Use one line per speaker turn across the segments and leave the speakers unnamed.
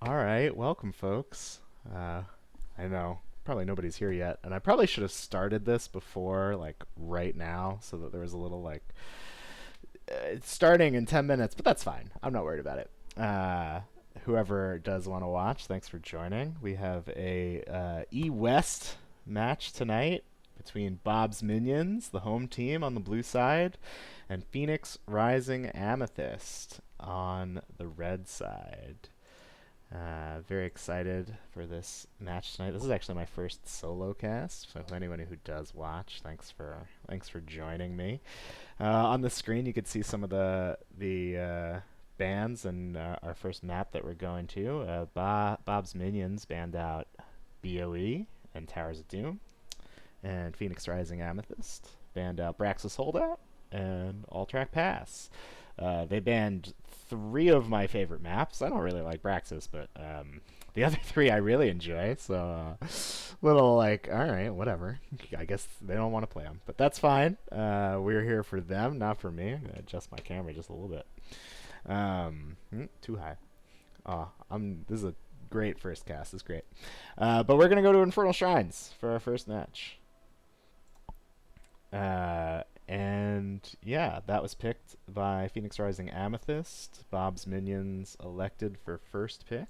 All right, welcome, folks. I know probably nobody's here yet, and I probably should have started this before, like right now, so that there was a little like it's starting in 10 minutes, but that's fine. I'm not worried about it. Whoever does want to watch, thanks for joining. We have a E West match tonight between Bob's Minions, the home team on the blue side, and Phoenix Rising Amethyst on the red side. Very excited for this match tonight. This is actually my first solo cast, so anyone who does watch, thanks for joining me. On the screen, you could see some of the bands and our first map that we're going to. Bob's Minions banned out BOE and Towers of Doom, and Phoenix Rising Amethyst banned out Braxis Holdout and All Track Pass. They banned three of my favorite maps. I don't really like Braxis, but the other three I really enjoy. So, little like, all right, whatever. I guess they don't want to play them, but that's fine. We're here for them, not for me. I'm gonna adjust my camera just a little bit. Too high. This is a great first cast. This is great. But we're gonna go to Infernal Shrines for our first match. And yeah, that was picked by Phoenix Rising Amethyst. Bob's Minions elected for first pick.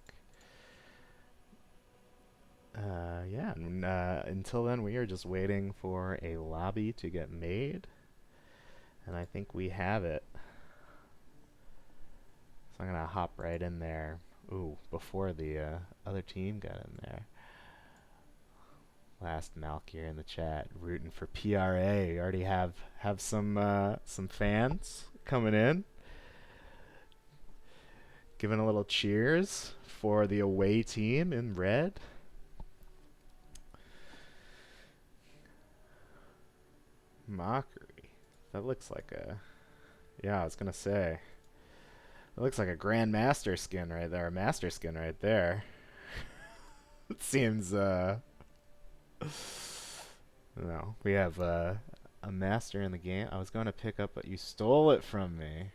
Yeah, and until then, we are just waiting for a lobby to get made. And I think we have it. So I'm going to hop right in there. Ooh, before the other team got in there. Last Malkier in the chat rooting for PRA. We already have some fans coming in, giving a little cheers for the away team in red. Mockery. That looks like a. Yeah, I was gonna say. It looks like a Grandmaster skin right there, a Master skin right there. It seems No, we have a master in the game. I was going to pick up, but you stole it from me.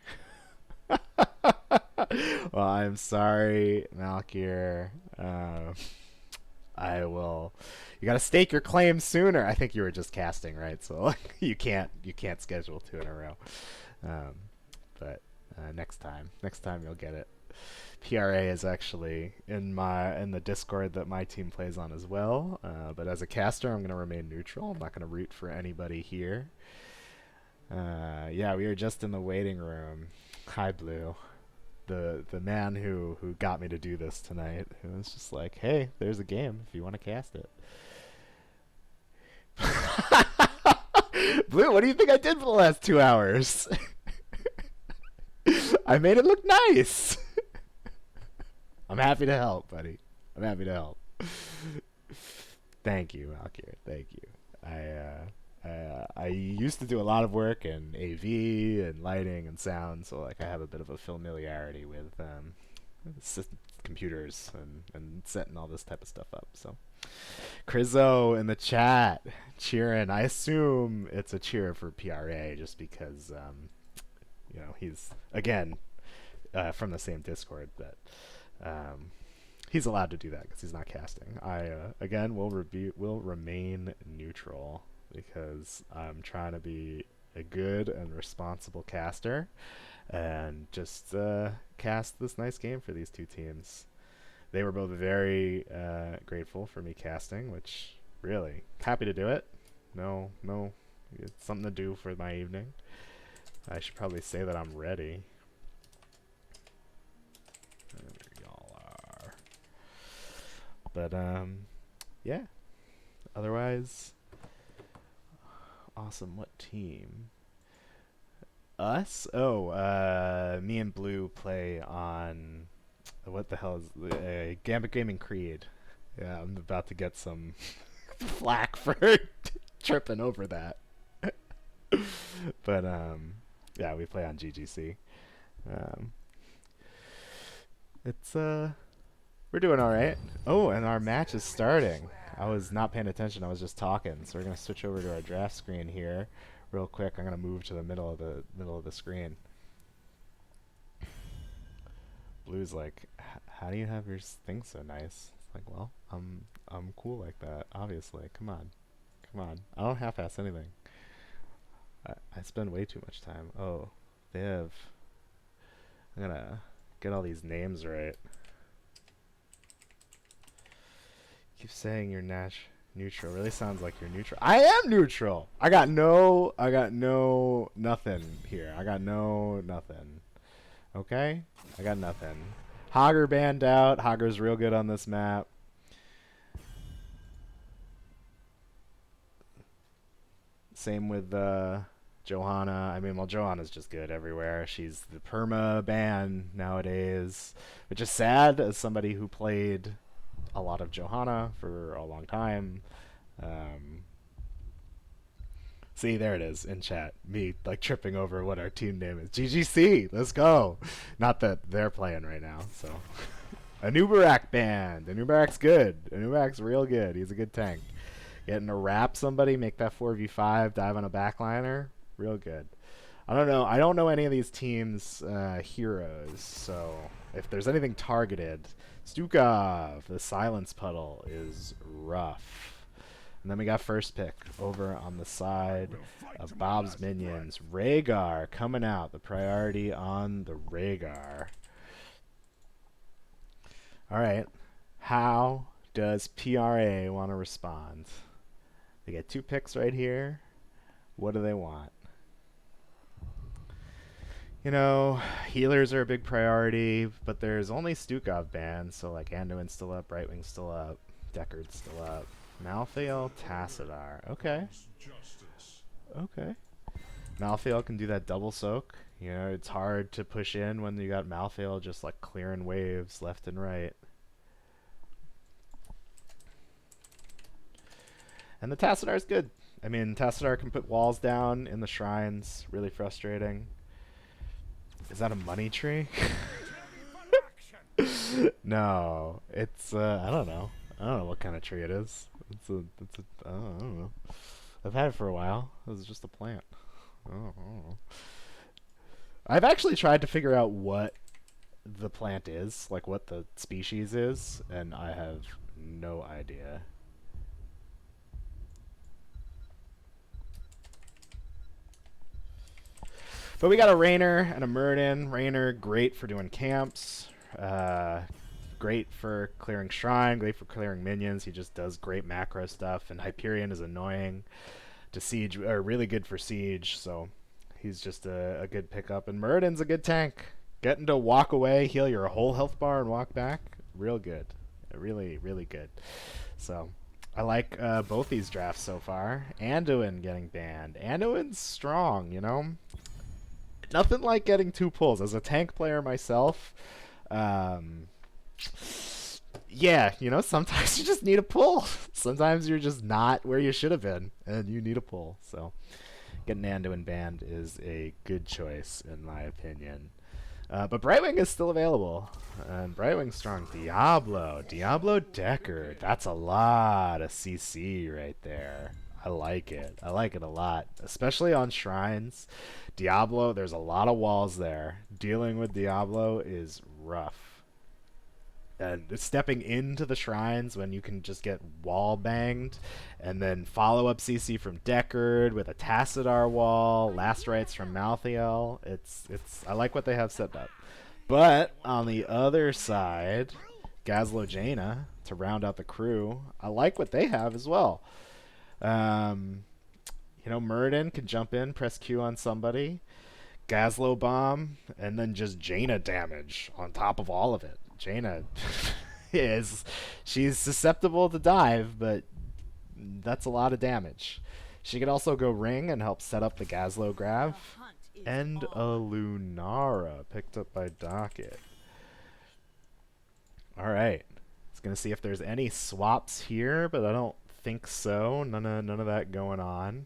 Well, I'm sorry, Malkier. I will. You got to stake your claim sooner. I think you were just casting, right? So like, you can't schedule two in a row. But next time you'll get it. PRA is actually in the Discord that my team plays on as well. But as a caster, I'm going to remain neutral. I'm not going to root for anybody here. Yeah, we were just in the waiting room. Hi, Blue. The man who got me to do this tonight, who was just like, hey, there's a game if you want to cast it. Blue, what do you think I did for the last 2 hours? I made it look nice. I'm happy to help, buddy. I'm happy to help. Thank you, Malkier. Thank you. I used to do a lot of work in AV and lighting and sound, so like I have a bit of a familiarity with computers and setting all this type of stuff up. So, Crizzo in the chat cheering. I assume it's a cheer for PRA just because he's again from the same Discord that. He's allowed to do that because he's not casting. I again will remain neutral because I'm trying to be a good and responsible caster and just cast this nice game for these two teams. They were both very grateful for me casting, which really happy to do it. No, it's something to do for my evening. I should probably say that I'm ready. But yeah. Otherwise, awesome. What team? Us? Oh, me and Blue play on what the hell is Gambit Gaming Creed? Yeah, I'm about to get some flack for tripping over that. But yeah, we play on GGC. It's We're doing all right. Oh, and our match is starting. I was not paying attention. I was just talking. So we're gonna switch over to our draft screen here, real quick. I'm gonna move to the middle of the screen. Blue's like, how do you have your thing so nice? It's like, well, I'm cool like that. Obviously, come on, come on. I don't half-ass anything. I spend way too much time. Oh, they have. I'm gonna get all these names right. Keep saying you're neutral. Really sounds like you're neutral. I am neutral. I got no nothing here. I got no nothing. Okay? I got nothing. Hogger banned out. Hogger's real good on this map. Same with Johanna. I mean, well, Johanna's just good everywhere. She's the perma ban nowadays, which is sad as somebody who played a lot of Johanna for a long time. Um, See, there it is in chat. Me like tripping over what our team name is. GGC, let's go. Not that they're playing right now, so. Anubarak band. Anubarak's good. Anubarak's real good. He's a good tank. Getting to wrap somebody, make that 4v5, dive on a backliner, real good. I don't know. I don't know any of these teams' heroes, so if there's anything targeted, Stukov, the Silence Puddle, is rough. And then we got first pick over on the side of Bob's Minions. Rhaegar coming out. The priority on the Rhaegar. All right. How does PRA want to respond? They get 2 picks right here. What do they want? You know, healers are a big priority, but there's only Stukov banned, so like Anduin's still up, Brightwing's still up, Deckard's still up. Malthael, Tassadar. Okay. Okay. Malthael can do that double soak. You know, it's hard to push in when you got Malthael just like clearing waves left and right. And the Tassadar's good. I mean, Tassadar can put walls down in the shrines. Really frustrating. Is that a money tree? No. It's, I don't know. I don't know what kind of tree it is. I don't know. I've had it for a while. It was just a plant. I don't know. I've actually tried to figure out what the plant is, like what the species is, and I have no idea. But we got a Raynor and a Murden. Raynor, great for doing camps. Great for clearing Shrine, great for clearing minions. He just does great macro stuff. And Hyperion is annoying to siege, or really good for siege. So he's just a good pickup. And Murden's a good tank. Getting to walk away, heal your whole health bar, and walk back, real good. Really, really good. So I like both these drafts so far. Anduin getting banned. Anduin's strong, you know? Nothing like getting 2 pulls. As a tank player myself, yeah, you know, sometimes you just need a pull. Sometimes you're just not where you should have been, and you need a pull. So getting Anduin banned is a good choice, in my opinion. But Brightwing is still available, and Brightwing's strong. Diablo Deckard. That's a lot of CC right there. I like it. I like it a lot, especially on shrines. Diablo, there's a lot of walls there. Dealing with Diablo is rough. And stepping into the shrines when you can just get wall banged, and then follow up CC from Deckard with a Tassadar wall, last rites from Malthael. I like what they have set up. But on the other side, Gazlo Jaina to round out the crew. I like what they have as well. You know, Murden can jump in, press Q on somebody, Gazlo bomb, and then just Jaina damage on top of all of it. Jaina she's susceptible to dive, but that's a lot of damage. She could also go ring and help set up the Gazlo grab. And a Lunara picked up by Docket. Alright. I was going to see if there's any swaps here, but I don't think so. None of that going on.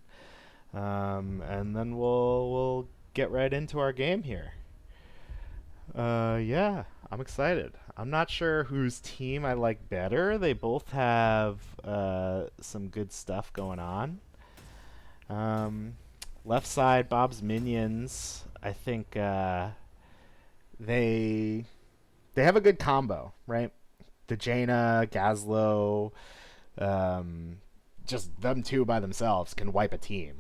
And then we'll get right into our game here. Yeah, I'm excited. I'm not sure whose team I like better. They both have some good stuff going on. Left side, Bob's Minions. I think they they have a good combo, right? The Jaina, Gazlo, um, just them two by themselves can wipe a team,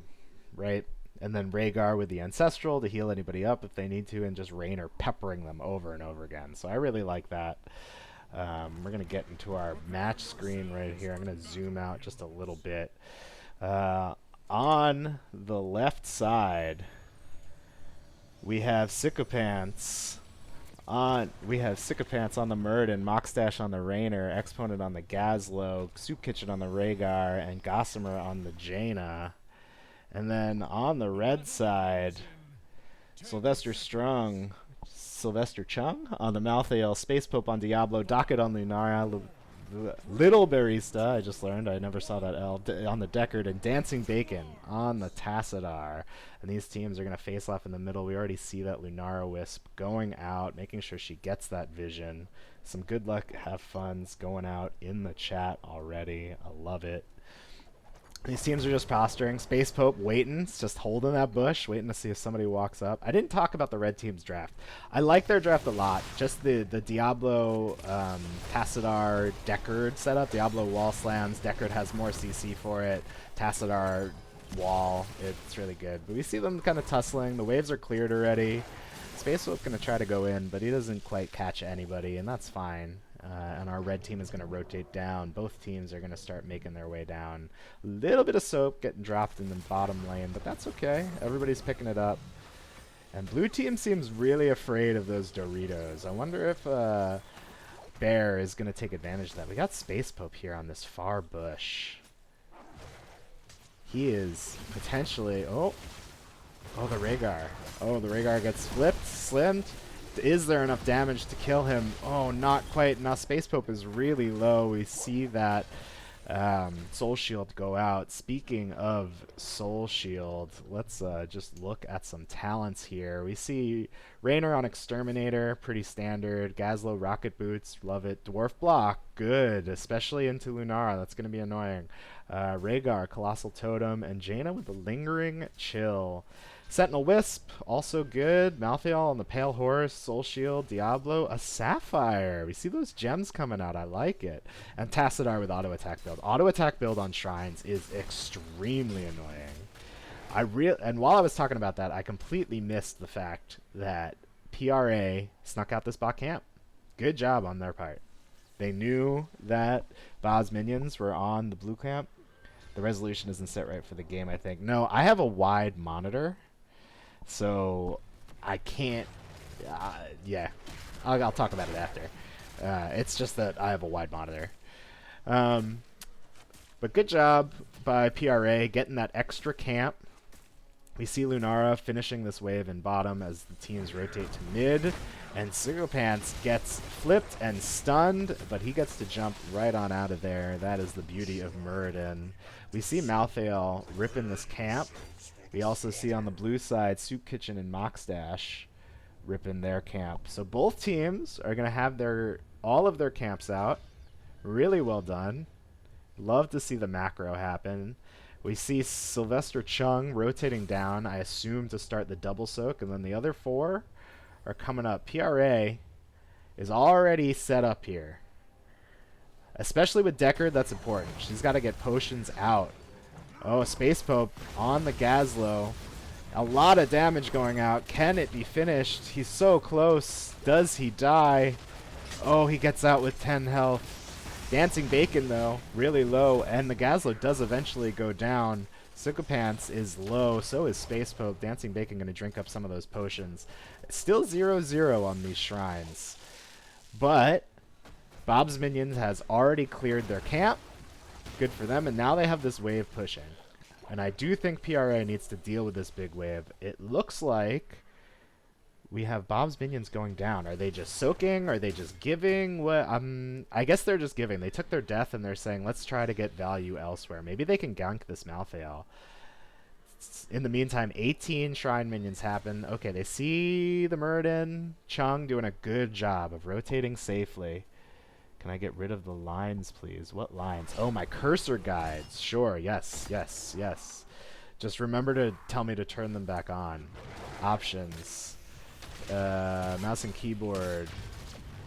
right? And then Rhaegar with the Ancestral to heal anybody up if they need to, and just Raynor peppering them over and over again. So I really like that. We're going to get into our match screen right here. I'm going to zoom out just a little bit. On the left side, we have Sycophants on the Murden, Mockstash on the Raynor, Exponent on the Gazlo, Soup Kitchen on the Rhaegar, and Gossamer on the Jaina. And then on the red side, Sylvester Chung on the Malthael, Space Pope on Diablo, Docket on Lunara, Little Barista, I just learned, I never saw that L, on the Deckard, and Dancing Bacon on the Tassadar. And these teams are going to face off in the middle. We already see that Lunara Wisp going out, making sure she gets that vision. Some good luck, have funs going out in the chat already. I love it. These teams are just posturing. Space Pope waiting, just holding that bush, waiting to see if somebody walks up. I didn't talk about the red team's draft. I like their draft a lot. Just the Diablo, Tassadar, Deckard setup. Diablo wall slams. Deckard has more CC for it. Tassadar wall. It's really good. But we see them kind of tussling. The waves are cleared already. Space Pope's going to try to go in, but he doesn't quite catch anybody, and that's fine. And our red team is going to rotate down. Both teams are going to start making their way down. A little bit of soap getting dropped in the bottom lane, but that's okay. Everybody's picking it up. And blue team seems really afraid of those Doritos. I wonder if Bear is going to take advantage of that. We got Space Pope here on this far bush. He is potentially... Oh, the Rhaegar. Oh, the Rhaegar gets flipped, slimmed. Is there enough damage to kill him? Oh, not quite. Now Space Pope is really low. We see that Soul Shield go out. Speaking of Soul Shield, let's just look at some talents here. We see Raynor on Exterminator, pretty standard. Gazlo Rocket Boots, love it. Dwarf Block, good, especially into Lunara. That's going to be annoying. Rhaegar, Colossal Totem, and Jaina with the Lingering Chill. Sentinel Wisp, also good. Malthael on the Pale Horse, Soul Shield, Diablo, a Sapphire. We see those gems coming out. I like it. And Tassadar with auto attack build. Auto attack build on shrines is extremely annoying. And while I was talking about that, I completely missed the fact that PRA snuck out this bot camp. Good job on their part. They knew that Bob's minions were on the blue camp. The resolution isn't set right for the game, I think. No, I have a wide monitor. So I can't, yeah, I'll talk about it after. It's just that I have a wide monitor. But good job by PRA getting that extra camp. We see Lunara finishing this wave in bottom as the teams rotate to mid. And Sycophants gets flipped and stunned, but he gets to jump right on out of there. That is the beauty of Muradin. We see Malthael ripping this camp. We also see on the blue side Soup Kitchen and Mockstash ripping their camp. So both teams are going to have all of their camps out. Really well done. Love to see the macro happen. We see Sylvester Chung rotating down, I assume, to start the double soak, and then the other four are coming up. PRA is already set up here. Especially with Deckard, that's important. She's got to get potions out. Oh, Space Pope on the Gazlo. A lot of damage going out. Can it be finished? He's so close. Does he die? Oh, he gets out with 10 health. Dancing Bacon, though, really low. And the Gazlo does eventually go down. Sycophants is low. So is Space Pope. Dancing Bacon going to drink up some of those potions. Still 0-0 on these shrines. But Bob's Minions has already cleared their camp. Good for them, and now they have this wave pushing. And I do think PRA needs to deal with this big wave. It looks like we have Bob's Minions going down. Are they just soaking? Are they just giving? What? I guess they're just giving. They took their death, and they're saying, let's try to get value elsewhere. Maybe they can gank this Malthael. In the meantime, 18 Shrine Minions happen. Okay, they see the Muradin. Chung doing a good job of rotating safely. Can I get rid of the lines, please? What lines? Oh, my cursor guides. Sure, yes, yes, yes. Just remember to tell me to turn them back on. Options. Mouse and keyboard.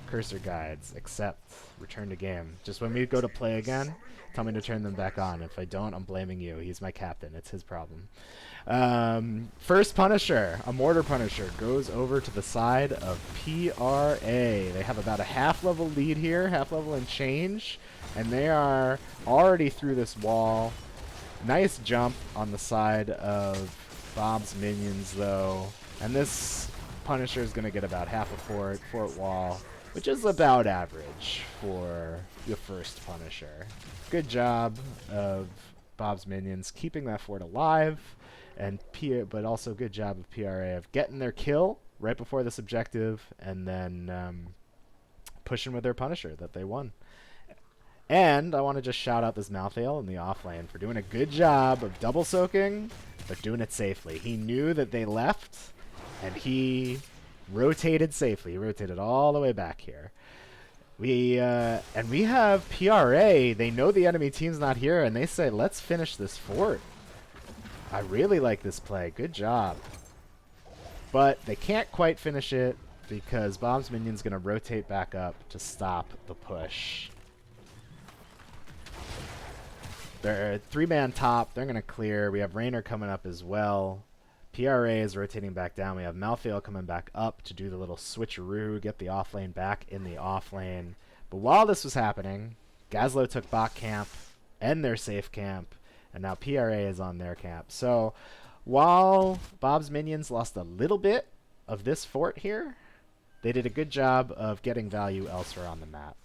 cursor guides, accept, return to game. Just when we go to play again, tell me to turn them back on. If I don't, I'm blaming you. He's my captain. It's his problem. First Punisher, a Mortar Punisher, goes over to the side of PRA. They have about a half-level lead here, half-level and change, and they are already through this wall. Nice jump on the side of Bob's minions, though, and this Punisher is going to get about half a fort wall, which is about average for the first Punisher. Good job of Bob's minions keeping that fort alive, and but also good job of PRA of getting their kill right before this objective, and then pushing with their Punisher that they won. And I want to just shout out this Malthael in the off lane for doing a good job of double soaking, but doing it safely. He knew that they left, and he rotated safely. He rotated all the way back here. We have PRA. They know the enemy team's not here, and they say, let's finish this fort. I really like this play. Good job. But they can't quite finish it because Bob's minion's going to rotate back up to stop the push. They're 3-man top. They're going to clear. We have Raynor coming up as well. PRA is rotating back down. We have Malthael coming back up to do the little switcheroo, get the off lane back in the off lane. But while this was happening, Gazlowe took bot camp and their safe camp, and now PRA is on their camp. So while Bob's minions lost a little bit of this fort here, they did a good job of getting value elsewhere on the map.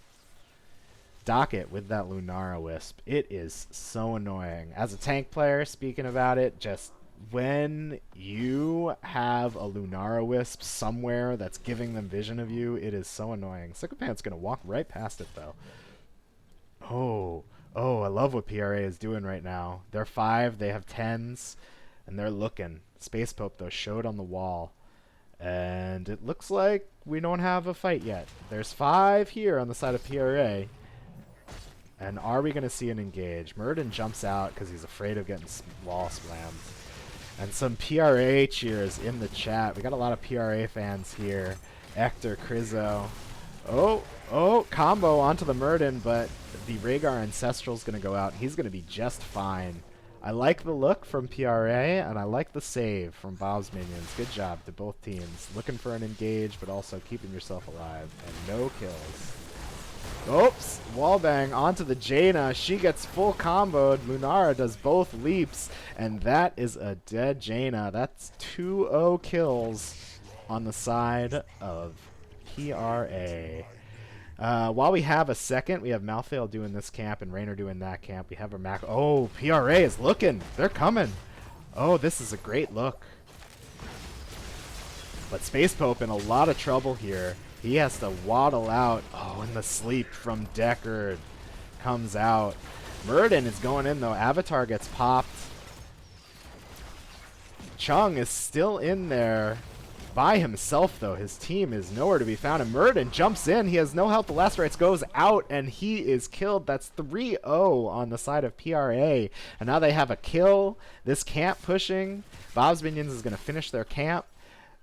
Docket with that Lunara Wisp. It is so annoying. As a tank player, speaking about it, just when you have a Lunara Wisp somewhere that's giving them vision of you, it is so annoying. Sycophant's going to walk right past it, though. Oh, I love what PRA is doing right now. They're 5, they have 10s, and they're looking. Space Pope, though, showed on the wall. And it looks like we don't have a fight yet. There's 5 here on the side of PRA. And are we going to see an engage? Murden jumps out because he's afraid of getting wall slammed. And some PRA cheers in the chat. We got a lot of PRA fans here. Ector, Krizo. Oh, combo onto the Murden, but the Rhaegar Ancestral's going to go out. He's going to be just fine. I like the look from PRA, and I like the save from Bob's minions. Good job to both teams. Looking for an engage, but also keeping yourself alive. And no kills. Oops, wallbang onto the Jaina. She gets full comboed. Lunara does both leaps, and that is a dead Jaina. That's 2-0 kills on the side of PRA. While we have a second, we have Malthael doing this camp and Raynor doing that camp. We have our Mac. Oh, PRA is looking. They're coming. Oh, this is a great look. But Space Pope in a lot of trouble here. He has to waddle out. Oh, and the sleep from Deckard comes out. Murden is going in, though. Avatar gets popped. Chung is still in there by himself, though. His team is nowhere to be found. And Murden jumps in. He has no help. The last rites goes out, and he is killed. That's 3-0 on the side of PRA. And now they have a kill. This camp pushing. Bob's minions is going to finish their camp.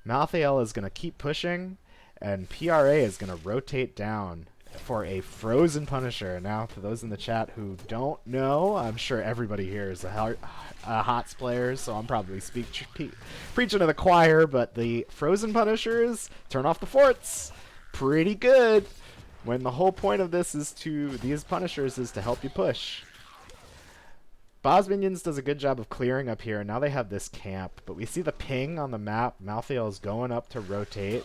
Malthael is going to keep pushing. And PRA is going to rotate down for a frozen Punisher. Now, for those in the chat who don't know, I'm sure everybody here is a HOTS player, so I'm probably preaching to the choir, but the frozen Punishers turn off the forts. Pretty good. When the whole point of this is these Punishers is to help you push. Bob's minions does a good job of clearing up here, and now they have this camp. But we see the ping on the map. Malthael is going up to rotate.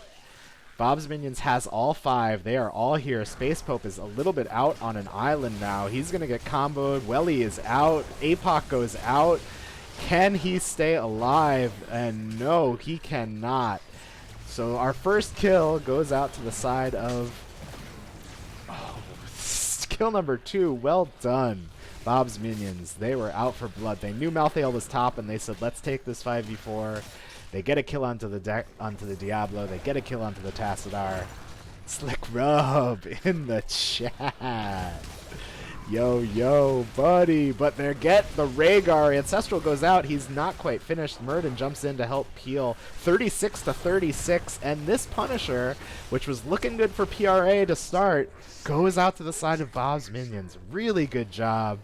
Bob's minions has all 5. They are all here. Space Pope is a little bit out on an island now. He's going to get comboed. Welly is out. Apoc goes out. Can he stay alive? And no, he cannot. So our first kill goes out to the side of... Oh, kill number 2. Well done, Bob's minions. They were out for blood. They knew Malthael was top, and they said, let's take this 5v4. They get a kill onto the Diablo. They get a kill onto the Tassadar. Slick Rub in the chat. Yo, yo, buddy. But they get the Rhaegar. Ancestral goes out. He's not quite finished. Murden jumps in to help peel. 36 to 36. And this Punisher, which was looking good for PRA to start, goes out to the side of Bob's minions. Really good job.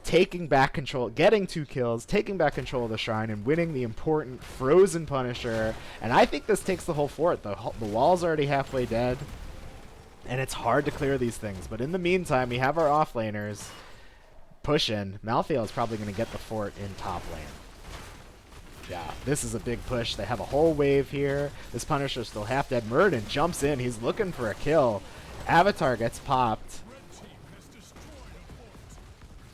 Taking back control, getting 2 kills, taking back control of the shrine, and winning the important Frozen Punisher. And I think this takes the whole fort. The wall's already halfway dead. And it's hard to clear these things. But in the meantime, we have our offlaners pushing. Malthael is probably going to get the fort in top lane. Yeah, this is a big push. They have a whole wave here. This Punisher's still half dead. Murden jumps in. He's looking for a kill. Avatar gets popped.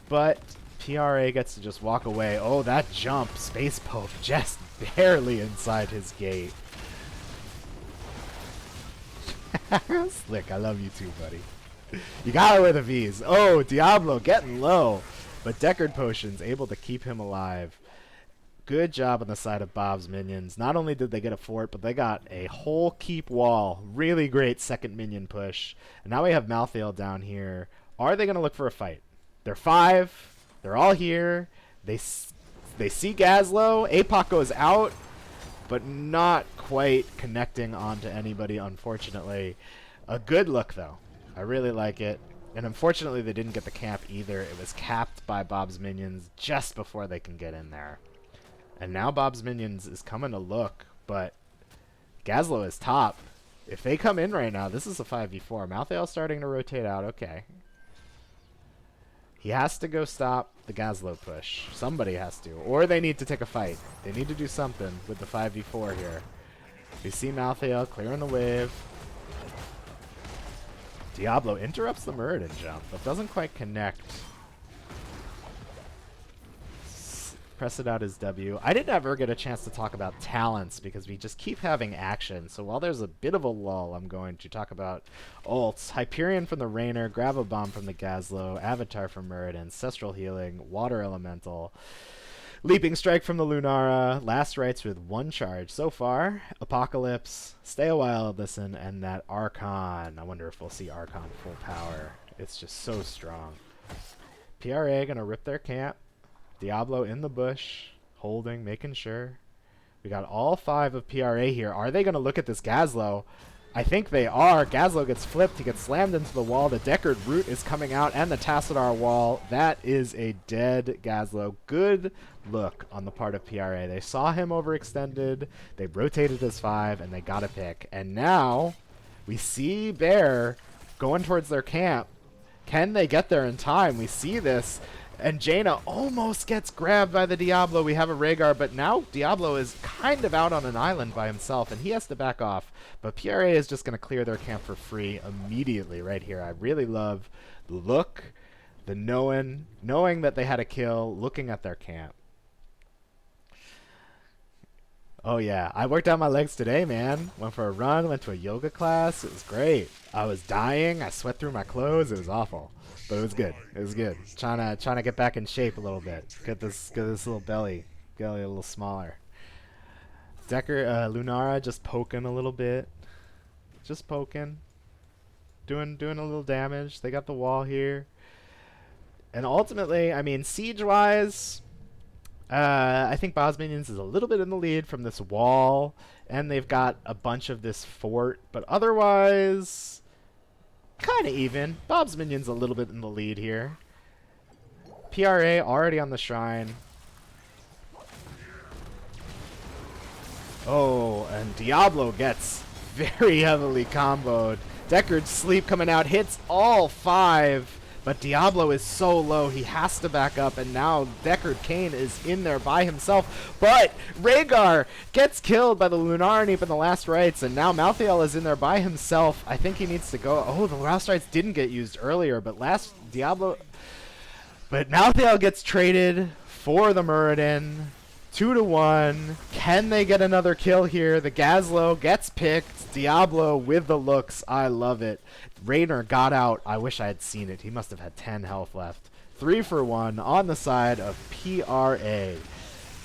But PRA gets to just walk away. Oh, that jump. Space Pope just barely inside his gate. Slick, I love you too, buddy. You got it with the V's. Oh, Diablo getting low. But Deckard Potion's able to keep him alive. Good job on the side of Bob's minions. Not only did they get a fort, but they got a whole keep wall. Really great second minion push. And now we have Malthael down here. Are they going to look for a fight? They're 5. They're all here. They see Gazlo. Apoc goes out, but not quite connecting onto anybody, unfortunately. A good look, though. I really like it. And unfortunately, they didn't get the camp either. It was capped by Bob's minions just before they can get in there. And now Bob's minions is coming to look, but Gazlo is top. If they come in right now, this is a 5v4. Malthael starting to rotate out. Okay. He has to go stop the Gazlo push. Somebody has to. Or they need to take a fight. They need to do something with the 5v4 here. We see Malthael clearing the wave. Diablo interrupts the Muradin jump, but doesn't quite connect. Press it out as W. I didn't ever get a chance to talk about talents because we just keep having action. So while there's a bit of a lull, I'm going to talk about ults. Hyperion from the Rainer, Gravabomb from the Gazlo, Avatar from Muradin, Ancestral Healing, Water Elemental, Leaping Strike from the Lunara, Last Rites with 1 charge so far, Apocalypse, Stay a While, Listen, and that Archon. I wonder if we'll see Archon full power. It's just so strong. PRA gonna rip their camp. Diablo in the bush, holding, making sure. We got all 5 of PRA here. Are they going to look at this Gazlo? I think they are. Gazlo gets flipped. He gets slammed into the wall. The Deckard Root is coming out, and the Tassadar wall. That is a dead Gazlo. Good look on the part of PRA. They saw him overextended. They rotated his 5, and they got a pick. And now we see Bear going towards their camp. Can they get there in time? We see this. And Jaina almost gets grabbed by the Diablo. We have a Rhaegar, but now Diablo is kind of out on an island by himself, and he has to back off. But PRA is just going to clear their camp for free immediately right here. I really love the look, the knowing that they had a kill, looking at their camp. Oh, yeah. I worked out my legs today, man. Went for a run, went to a yoga class. It was great. I was dying. I sweat through my clothes. It was awful. But it was good. It was good. Trying to get back in shape a little bit. Get this little belly a little smaller. Decker Lunara just poking a little bit. Just poking. Doing a little damage. They got the wall here. And ultimately, I mean, siege-wise, I think Bob's Minions is a little bit in the lead from this wall, and they've got a bunch of this fort, but otherwise, kind of even. Bob's Minions a little bit in the lead here. PRA already on the shrine. Oh, and Diablo gets very heavily comboed. Deckard's Sleep coming out, hits all 5. But Diablo is so low, he has to back up, and now Deckard Cain is in there by himself. But Rhaegar gets killed by the Lunarneep in the Last Rites, and now Malthael is in there by himself. I think he needs to go. Oh, the Last Rites didn't get used earlier, but But Malthael gets traded for the Muradin. 2-1. Can they get another kill here? The Gazlo gets picked. Diablo with the looks. I love it. Raynor got out. I wish I had seen it. He must have had 10 health left. 3 for 1 on the side of PRA.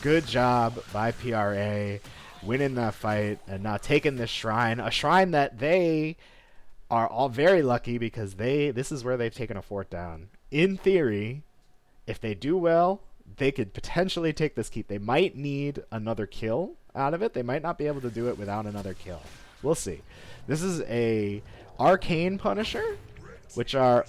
Good job by PRA winning that fight and now taking this shrine. A shrine that they are all very lucky because this is where they've taken a fort down. In theory, if they do well, they could potentially take this keep. They might need another kill out of it. They might not be able to do it without another kill. We'll see. This is a arcane Punisher, which are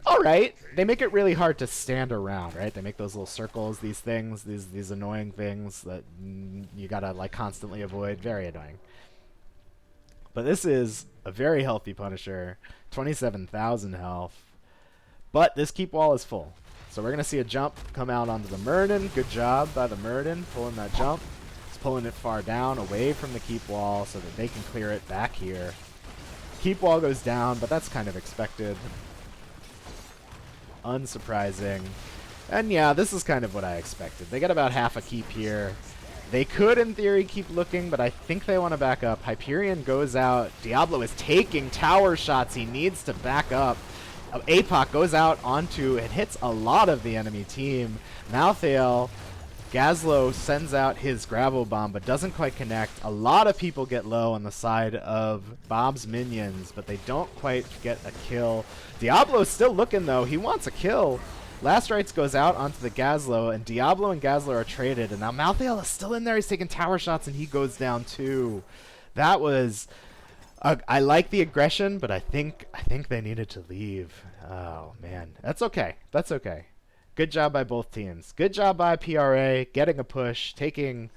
all right. They make it really hard to stand around, right? They make those little circles, these things, these annoying things that you gotta like constantly avoid. Very annoying. But this is a very healthy Punisher, 27,000 health. But this keep wall is full. So we're going to see a jump come out onto the Murden. Good job by the Murden pulling that jump. It's pulling it far down away from the keep wall so that they can clear it back here. Keep wall goes down, but that's kind of expected. Unsurprising. And yeah, this is kind of what I expected. They get about half a keep here. They could, in theory, keep looking, but I think they want to back up. Hyperion goes out. Diablo is taking tower shots. He needs to back up. APOC goes out onto and hits a lot of the enemy team. Malthael, Gazlo sends out his gravel bomb, but doesn't quite connect. A lot of people get low on the side of Bob's minions, but they don't quite get a kill. Diablo's still looking, though. He wants a kill. Last Rites goes out onto the Gazlo, and Diablo and Gazlo are traded, and now Malthael is still in there. He's taking tower shots, and he goes down too. That was... I like the aggression, but I think they needed to leave. Oh, man. That's okay. That's okay. Good job by both teams. Good job by PRA getting a push, taking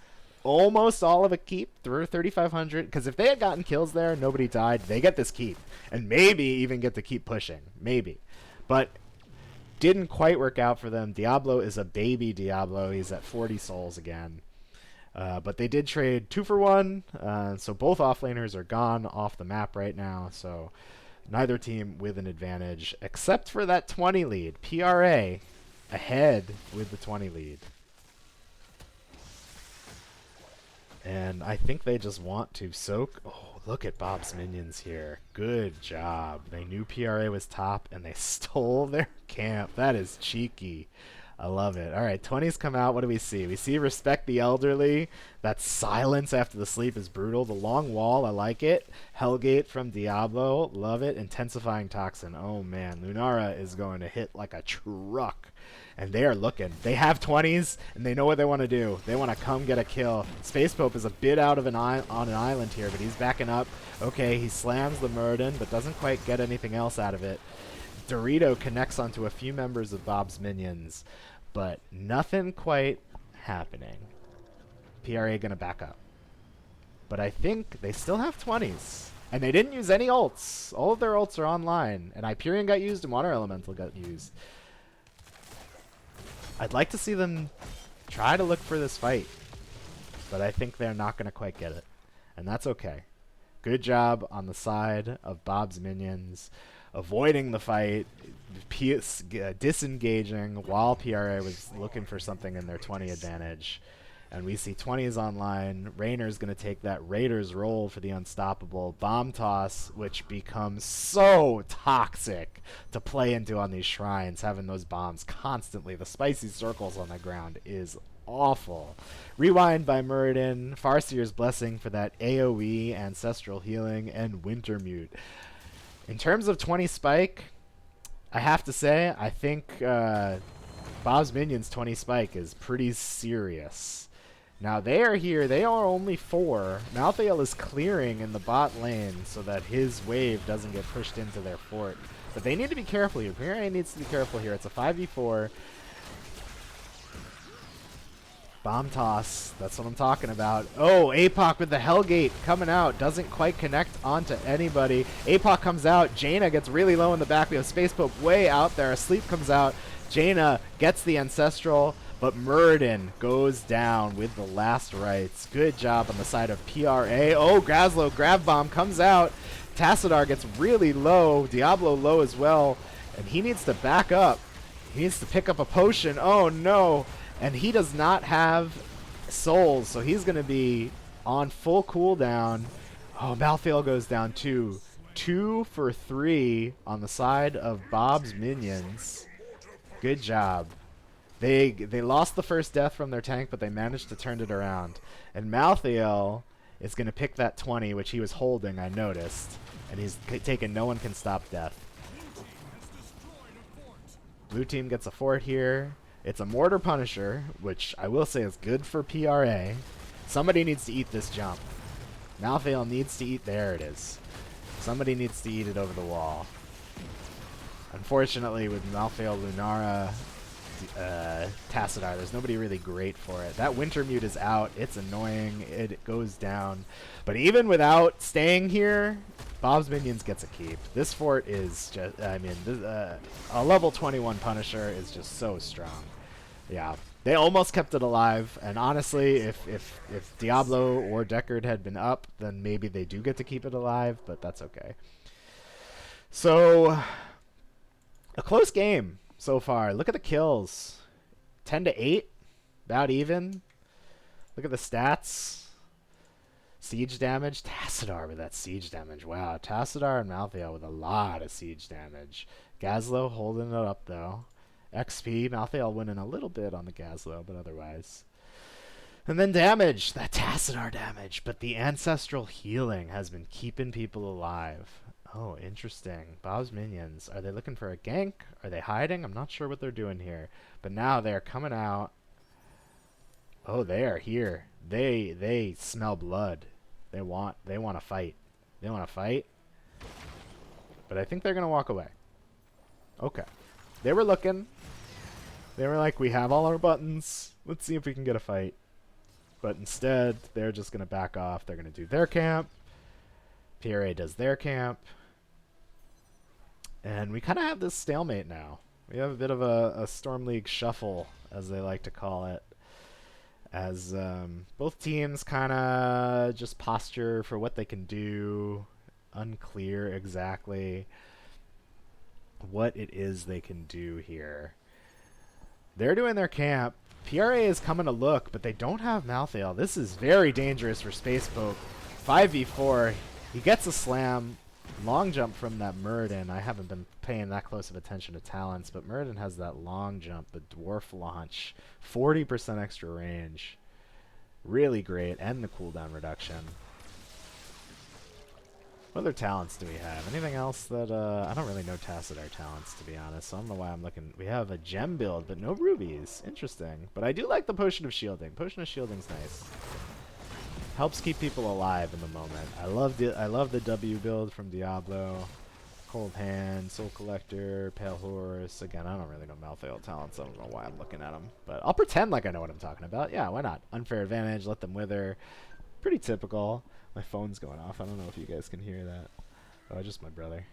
almost all of a keep through 3,500, because if they had gotten kills there, nobody died, they get this keep, and maybe even get to keep pushing. Maybe. But... didn't quite work out for them. Diablo is a baby Diablo. He's at 40 souls again. But they did trade 2 for 1. So both offlaners are gone off the map right now. So neither team with an advantage except for that 20 lead. PRA ahead with the 20 lead. And I think they just want to soak. Oh, look at Bob's minions here. Good job. They knew PRA was top, and they stole their camp. That is cheeky. I love it. All right, 20s come out. What do we see? We see Respect the Elderly. That silence after the sleep is brutal. The long wall, I like it. Hellgate from Diablo. Love it. Intensifying Toxin. Oh, man. Lunara is going to hit like a truck. And they are looking. They have 20s, and they know what they want to do. They want to come get a kill. Space Pope is a bit out of on an island here, but he's backing up. Okay, he slams the Murden, but doesn't quite get anything else out of it. Dorito connects onto a few members of Bob's minions, but nothing quite happening. PRA going to back up. But I think they still have 20s. And they didn't use any ults. All of their ults are online. And Hyperion got used and Water Elemental got used. I'd like to see them try to look for this fight, but I think they're not going to quite get it, and that's okay. Good job on the side of Bob's minions, avoiding the fight, disengaging while PRA was looking for something in their 20 advantage. And we see 20s online. Rainer's going to take that Raiders role for the Unstoppable. Bomb Toss, which becomes so toxic to play into on these shrines, having those bombs constantly. The spicy circles on the ground is awful. Rewind by Muradin. Farseer's Blessing for that AoE, Ancestral Healing, and Wintermute. In terms of 20 spike, I have to say, I think Bob's Minions 20 spike is pretty serious. Now they are here. They are only 4. Malthael is clearing in the bot lane so that his wave doesn't get pushed into their fort. But they need to be careful here. PRA needs to be careful here. It's a 5v4. Bomb toss. That's what I'm talking about. Oh, APOC with the Hellgate coming out. Doesn't quite connect onto anybody. APOC comes out. Jaina gets really low in the back. We have Space Pope way out there. Asleep comes out. Jaina gets the Ancestral. But Muradin goes down with the last rites. Good job on the side of PRA. Oh, Gazlo, Grav Bomb comes out. Tassadar gets really low. Diablo low as well. And he needs to back up. He needs to pick up a potion. Oh, no. And he does not have souls, so he's going to be on full cooldown. Oh, Malthael goes down too. 2 for 3 on the side of Bob's minions. Good job. They lost the first death from their tank, but they managed to turn it around. And Malthael is going to pick that 20, which he was holding, I noticed. And he's taken no one can stop death. Blue team gets a fort here. It's a Mortar Punisher, which I will say is good for PRA. Somebody needs to eat this jump. Malthael needs to eat. There it is. Somebody needs to eat it over the wall. Unfortunately, with Malthael, Lunara, Tassadar, there's nobody really great for it. That Wintermute is out. It's annoying. It goes down. But even without staying here, Bob's Minions gets a keep. This fort is just, I mean, a level 21 Punisher is just so strong. Yeah, they almost kept it alive. And honestly, if Diablo or Deckard had been up, then maybe they do get to keep it alive, but that's okay. So, a close game so far. Look at the kills. 10-8, about even. Look at the stats. Siege damage. Tassadar with that siege damage. Wow, Tassadar and Malthael with a lot of siege damage. Gazlo holding it up though. XP, Malthael winning a little bit on the Gazlo, but otherwise. And then damage, that Tassadar damage. But the ancestral healing has been keeping people alive. Oh, interesting. Bob's Minions. Are they looking for a gank? Are they hiding? I'm not sure what they're doing here. But now they're coming out. Oh, they are here. They smell blood. They want to fight. They want to fight. But I think they're going to walk away. Okay. They were looking. They were like, we have all our buttons. Let's see if we can get a fight. But instead, they're just going to back off. They're going to do their camp. PRA does their camp. And we kind of have this stalemate now. We have a bit of a Storm League shuffle, as they like to call it. As both teams kind of just posture for what they can do. Unclear exactly what it is they can do here. They're doing their camp. PRA is coming to look, but they don't have Malthael. This is very dangerous for Space Poke. 5v4. He gets a slam. Long jump from that Muradin. I haven't been paying that close of attention to talents, but Muradin has that long jump, the dwarf launch. 40% extra range. Really great. And the cooldown reduction. What other talents do we have? Anything else that, I don't really know Tassadar talents, to be honest, so I don't know why I'm looking. We have a gem build, but no rubies. Interesting. But I do like the Potion of Shielding. Potion of Shielding's nice. Helps keep people alive in the moment. I love the W build from Diablo. Cold Hand, Soul Collector, Pale Horse. Again, I don't really know Malthael talents. I don't know why I'm looking at them. But I'll pretend like I know what I'm talking about. Yeah, why not? Unfair Advantage, Let Them Wither. Pretty typical. My phone's going off. I don't know if you guys can hear that. Oh, just my brother.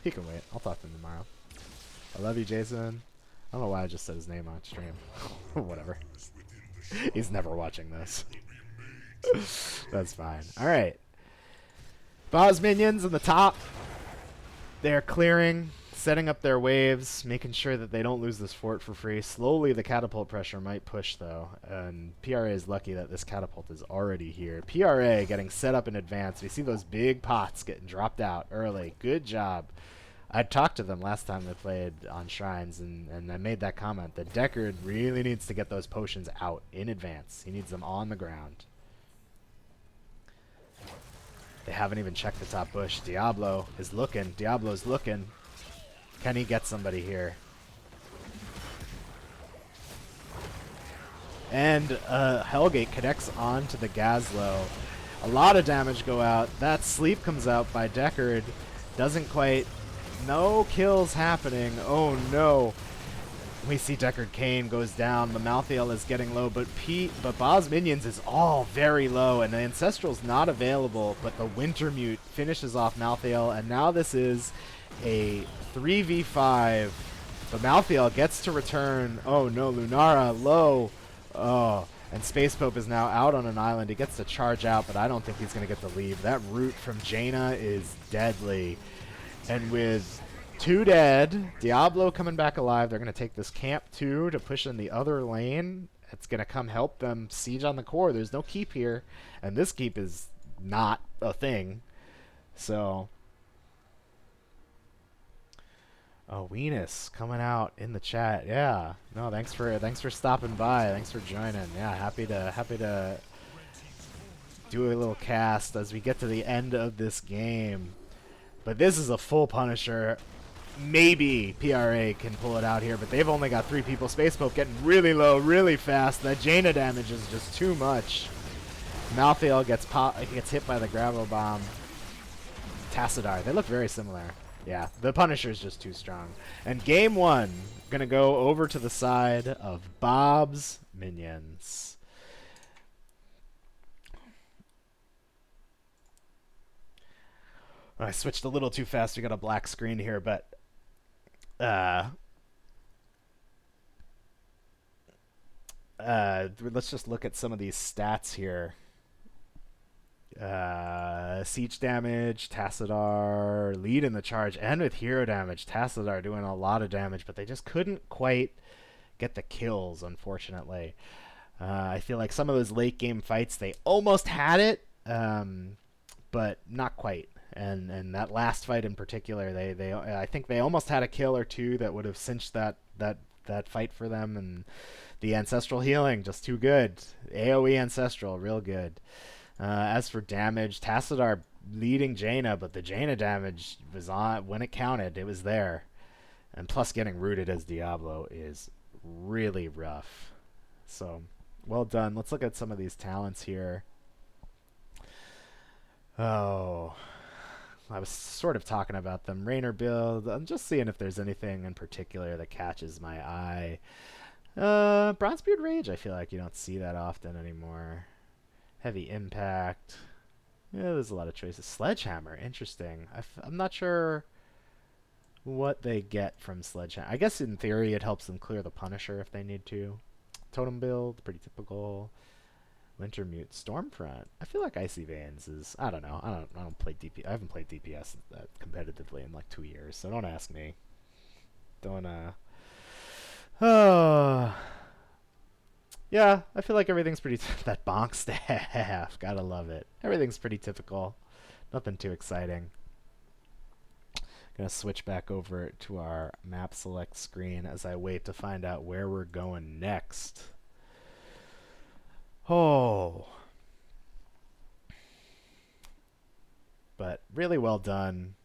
He can wait. I'll talk to him tomorrow. I love you, Jason. I don't know why I just said his name on stream. Whatever. He's never watching this. That's fine. Alright. Bob's Minions in the top. They're clearing, setting up their waves, making sure that they don't lose this fort for free. Slowly the catapult pressure might push though, and PRA is lucky that this catapult is already here. PRA getting set up in advance. We see those big pots getting dropped out early. Good job. I talked to them last time they played on Shrines, and I made that comment that Deckard really needs to get those potions out in advance. He needs them on the ground. They haven't even checked the top bush. Diablo is looking. Diablo's looking. Can he get somebody here? And Hellgate connects onto the Gazlo. A lot of damage go out. That sleep comes out by Deckard. Doesn't quite... No kills happening. Oh no. We see Deckard Cain goes down. The Malthael is getting low, but Bob's Minions is all very low, and the Ancestral's not available, but the Wintermute finishes off Malthael, and now this is a 3v5. But Malthael gets to return. Oh no, Lunara low. Oh, and Space Pope is now out on an island. He gets to charge out, but I don't think he's going to get the leave. That root from Jaina is deadly. And with 2 dead, Diablo coming back alive. They're going to take this camp 2 to push in the other lane. It's going to come help them siege on the core. There's no keep here, and this keep is not a thing. So, oh, Venus coming out in the chat. Yeah, no, thanks for stopping by. Thanks for joining. Yeah, happy to do a little cast as we get to the end of this game. But this is a full Punisher. Maybe PRA can pull it out here, but they've only got 3 people. Space Poke getting really low, really fast. That Jaina damage is just too much. Malthael gets hit by the Gravel Bomb. Tassadar, they look very similar. Yeah, the Punisher is just too strong. And game 1, gonna go over to the side of Bob's Minions. I switched a little too fast. We got a black screen here, but let's just look at some of these stats here. Siege damage, Tassadar, lead in the charge, and with hero damage, Tassadar doing a lot of damage, but they just couldn't quite get the kills, unfortunately. I feel like some of those late game fights, they almost had it, but not quite. And that last fight in particular, I think they almost had a kill or 2 that would have cinched that fight for them. And the Ancestral Healing, just too good. AoE Ancestral, real good. As for damage, Tassadar leading Jaina, but the Jaina damage was on when it counted. It was there. And plus getting rooted as Diablo is really rough. So, well done. Let's look at some of these talents here. Oh, I was sort of talking about them. Rainer build. I'm just seeing if there's anything in particular that catches my eye. Bronzebeard Rage, I feel like you don't see that often anymore. Heavy Impact. Yeah, there's a lot of choices. Sledgehammer, interesting. I'm not sure what they get from Sledgehammer. I guess in theory it helps them clear the Punisher if they need to. Totem build, pretty typical. Wintermute, Stormfront. I feel like Icy Veins is. I don't know. I don't play DP. I haven't played DPS that competitively in like 2 years, so don't ask me. Don't. Yeah, I feel like everything's pretty. That bonk staff, gotta love it. Everything's pretty typical. Nothing too exciting. Gonna switch back over to our map select screen as I wait to find out where we're going next. Oh. But really well done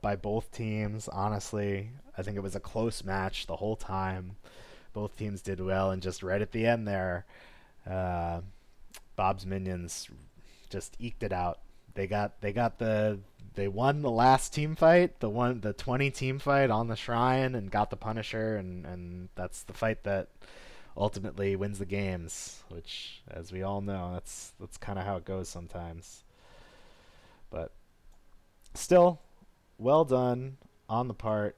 by both teams, honestly. I think it was a close match the whole time. Both teams did well, and just right at the end there, Bob's Minions just eked it out. They won the last team fight, the 20 team fight on the shrine, and got the Punisher, and that's the fight that ultimately wins the games, which, as we all know, that's kind of how it goes sometimes. But still, well done on the part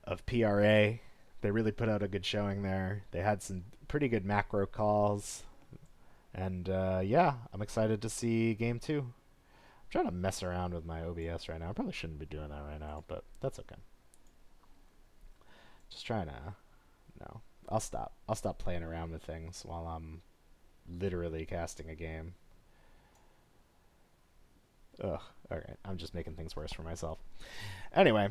of PRA. They really put out a good showing there. They had some pretty good macro calls. And yeah, I'm excited to see game 2. I'm trying to mess around with my OBS right now. I probably shouldn't be doing that right now, but that's okay. Just trying to... No. I'll stop. I'll stop playing around with things while I'm literally casting a game. Ugh. Alright. I'm just making things worse for myself. Anyway.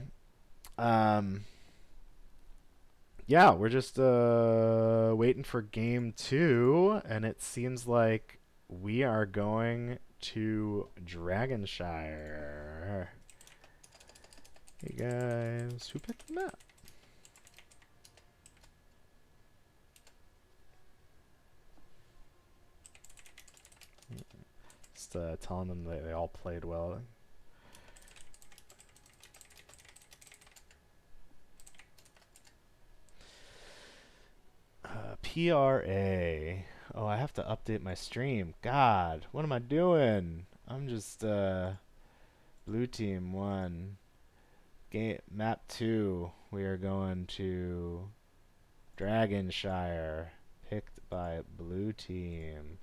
Yeah, we're just waiting for game 2, and it seems like we are going to Dragonshire. Hey guys, who picked the map? Just telling them that they all played well. PRA. Oh, I have to update my stream. God, what am I doing? I'm just blue team 1. Map 2. We are going to Dragonshire, picked by blue team.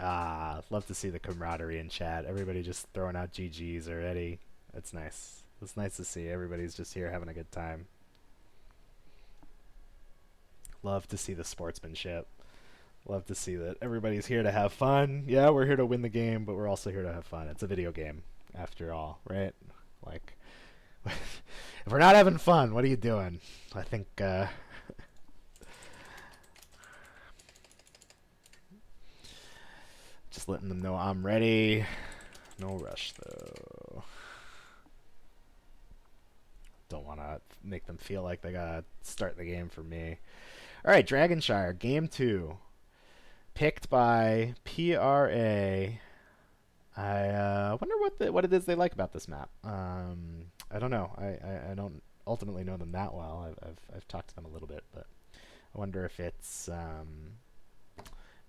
Love to see the camaraderie in chat. Everybody just throwing out GGs already. That's nice. It's nice to see everybody's just here having a good time. Love to see the sportsmanship. Love to see that everybody's here to have fun. Yeah, we're here to win the game, but we're also here to have fun. It's a video game, after all, right? Like, if we're not having fun, what are you doing? I think, Just letting them know I'm ready. No rush, though. Don't want to make them feel like they gotta start the game for me. All right, Dragonshire, game 2. Picked by PRA. I wonder what it is they like about this map. I don't know. I don't ultimately know them that well. I've talked to them a little bit, but I wonder if it's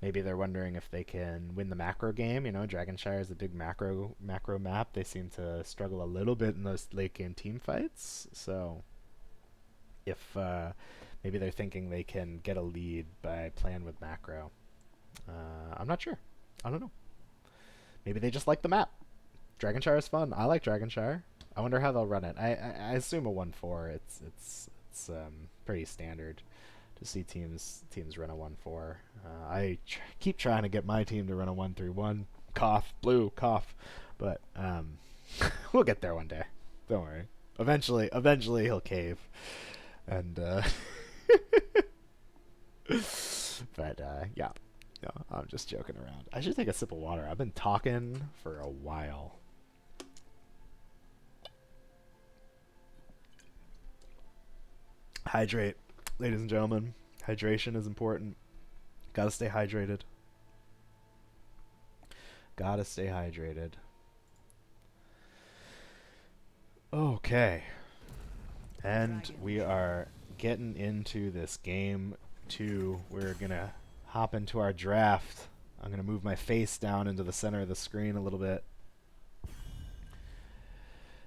maybe they're wondering if they can win the macro game. You know, Dragonshire is a big macro map. They seem to struggle a little bit in those late game team fights. So if maybe they're thinking they can get a lead by playing with macro. I'm not sure. I don't know. Maybe they just like the map. Dragonshire is fun. I like Dragonshire. I wonder how they'll run it. I assume a 1-4. It's pretty standard to see teams run a 1-4. I keep trying to get my team to run a 1-3-1. Cough, blue, cough. But we'll get there one day. Don't worry. Eventually he'll cave. And but yeah. No, I'm just joking around. I should take a sip of water. I've been talking for a while. Hydrate, ladies and gentlemen. Hydration is important. Gotta stay hydrated. Gotta stay hydrated. Okay. And we are getting into this game 2. We're gonna hop into our draft. I'm going to move my face down into the center of the screen a little bit.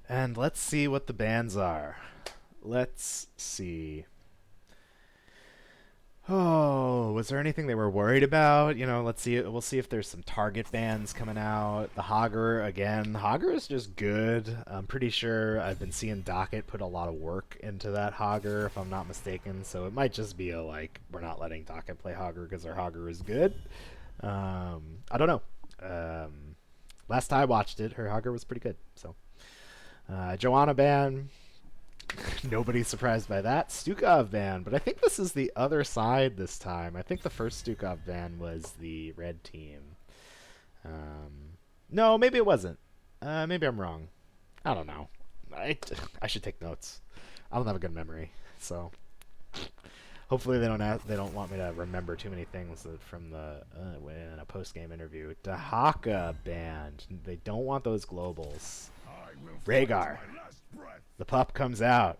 And let's see what the bans are. Let's see. Oh, was there anything they were worried about? You know, let's see. We'll see if there's some target bans coming out. The Hogger, again. Hogger is just good. I'm pretty sure I've been seeing Docket put a lot of work into that Hogger, if I'm not mistaken. So it might just be like, we're not letting Docket play Hogger because our Hogger is good. I don't know. Last I watched it, her Hogger was pretty good. So, Joanna ban. Nobody's surprised by that. Stukov ban, but I think this is the other side this time. I think the first Stukov ban was the red team. No, maybe it wasn't. Maybe I'm wrong. I don't know. I should take notes. I don't have a good memory, so hopefully they don't want me to remember too many things from the in a post game interview. Dahaka banned. They don't want those globals. Rhaegar. The pup comes out.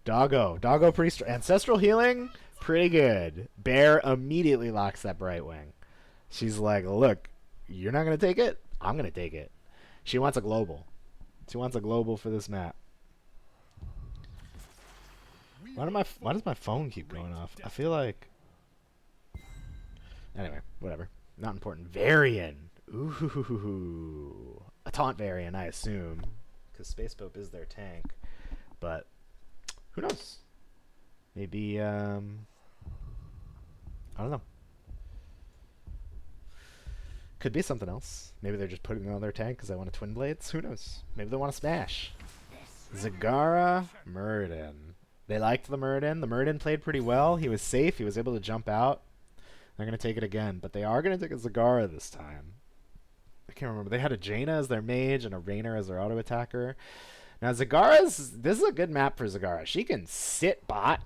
Doggo pretty strong. Ancestral healing, pretty good. Bear immediately locks that Bright Wing. She's like, look, you're not going to take it? I'm going to take it. She wants a global. She wants a global for this map. Why does my phone keep going off? I feel like... Anyway, whatever. Not important. Varian. Ooh. A taunt Varian, I assume. Because Space Pope is their tank. But who knows? Maybe I don't know. Could be something else. Maybe they're just putting it on their tank because they want a Twin Blades. Who knows? Maybe they want to smash. Zagara, Muradin. They liked the Muradin. The Muradin played pretty well. He was safe. He was able to jump out. They're going to take it again, but they are going to take a Zagara this time. I can't remember. They had a Jaina as their mage and a Raynor as their auto attacker. Now, this is a good map for Zagara. She can sit bot,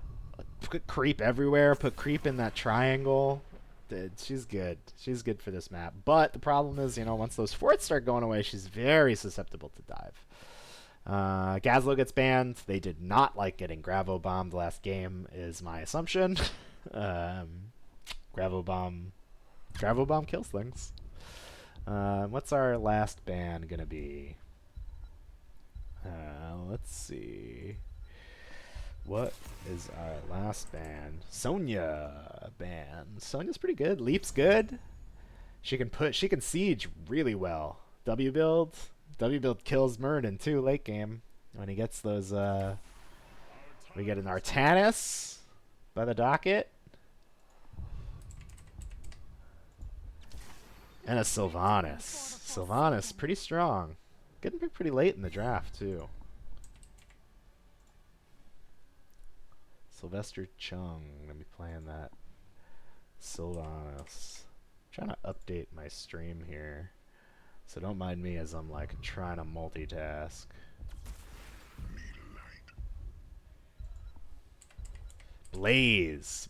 put creep everywhere, put creep in that triangle. She's good. She's good for this map. But the problem is, you know, once those forts start going away, she's very susceptible to dive. Gazlo gets banned. They did not like getting Gravo bombed last game, is my assumption. Gravo bomb kills things. What's our last ban gonna be? Let's see. What is our last ban? Sonya ban. Sonya's pretty good. Leap's good. She can siege really well. W build kills Muradin too late game. When he gets those we get an Artanis by the Docket. And a Sylvanas. Sylvanas, pretty strong. Getting picked pretty late in the draft, too. Sylvester Chung. Let me play in that. Sylvanas. trying to update my stream here, so don't mind me as I'm like trying to multitask. Blaze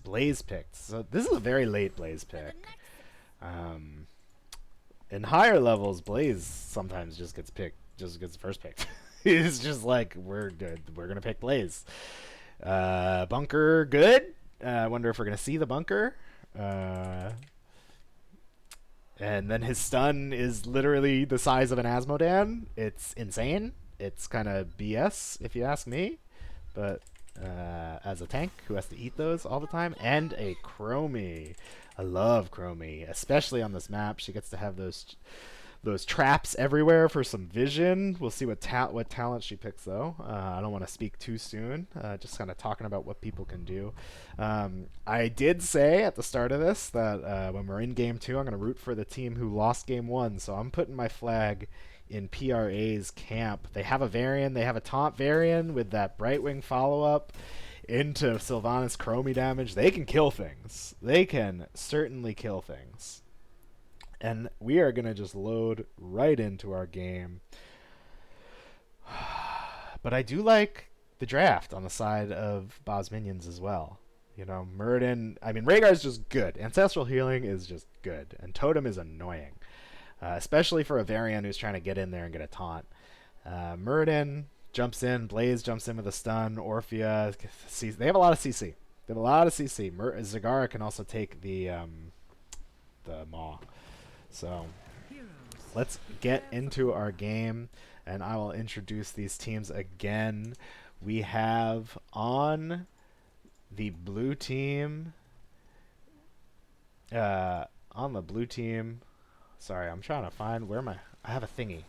picked. So this is a very late Blaze pick. In higher levels, Blaze sometimes just gets picked, just gets first picked. It's just like we're gonna pick Blaze. Bunker good. I wonder if we're gonna see the bunker. And then his stun is literally the size of an Asmodan. It's insane. It's kind of BS if you ask me. But as a tank who has to eat those all the time, and a Chromie. I love Chromie, especially on this map. She gets to have those traps everywhere for some vision. We'll see what talent she picks, though. I don't want to speak too soon. Just kind of talking about what people can do. I did say at the start of this that when we're in Game 2, I'm going to root for the team who lost Game 1. So I'm putting my flag in PRA's camp. They have a Varian. They have a taunt Varian with that Brightwing follow-up into Sylvanas Chromie damage. They can kill things. They can certainly kill things. And we are going to just load right into our game. But I do like the draft on the side of Bob's minions as well. You know, Murden, I mean, Rhaegar is just good. Ancestral Healing is just good. And Totem is annoying. Especially for a Varian who's trying to get in there and get a taunt. Murden jumps in. Blaze jumps in with a stun. Orphea. They have a lot of CC. They have a lot of CC. Zagara can also take the Maw. So let's get into our game, and I will introduce these teams again. We have on the blue team, sorry, I'm trying to find where I have a thingy.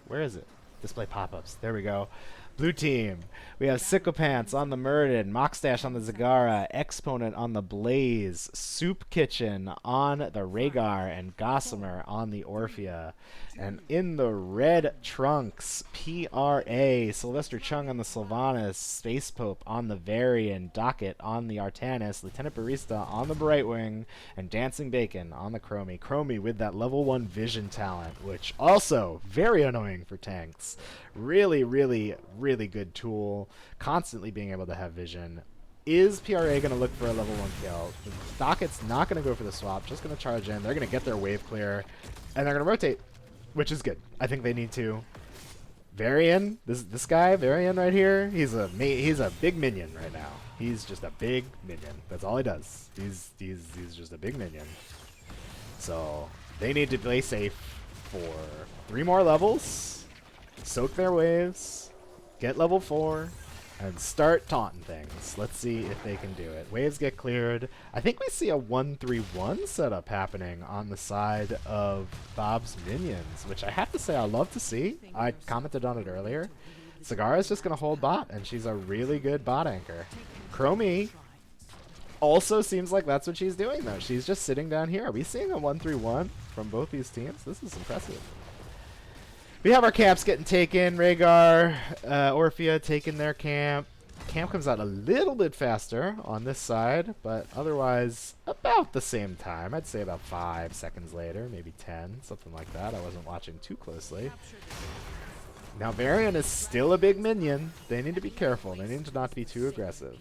Where is it? Display pop-ups. There we go. Blue team. We have Sycophants on the Murden, Mockstash on the Zagara, Exponent on the Blaze, Soup Kitchen on the Rhaegar, and Gossamer on the Orphea. And in the red trunks, PRA, Sylvester Chung on the Sylvanas, Space Pope on the Varian, Docket on the Artanis, Lieutenant Barista on the Brightwing, and Dancing Bacon on the Chromie. Chromie with that level 1 vision talent, which also very annoying for tanks. Really, really, really good tool. Constantly being able to have vision. Is PRA going to look for a level 1 kill? Docket's not going to go for the swap. Just going to charge in. They're going to get their wave clear. And they're going to rotate, which is good. I think they need to. Varian, this guy, Varian right here, he's a big minion right now. He's just a big minion. That's all he does. He's just a big minion. So they need to play safe for 3 more levels. Soak their waves, get level 4, and start taunting things. Let's see if they can do it. Waves get cleared. I think we see a 1-3-1 setup happening on the side of Bob's minions, which I have to say I love to see. I commented on it earlier. Zagara is just going to hold bot, and she's a really good bot anchor. Chromie also seems like that's what she's doing, though. She's just sitting down here. Are we seeing a 1-3-1 from both these teams? This is impressive. We have our camps getting taken. Rhaegar, Orphea taking their camp. Camp comes out a little bit faster on this side, but otherwise about the same time. I'd say about 5 seconds later, maybe 10, something like that. I wasn't watching too closely. Now Varian is still a big minion. They need to be careful. They need to not be too aggressive.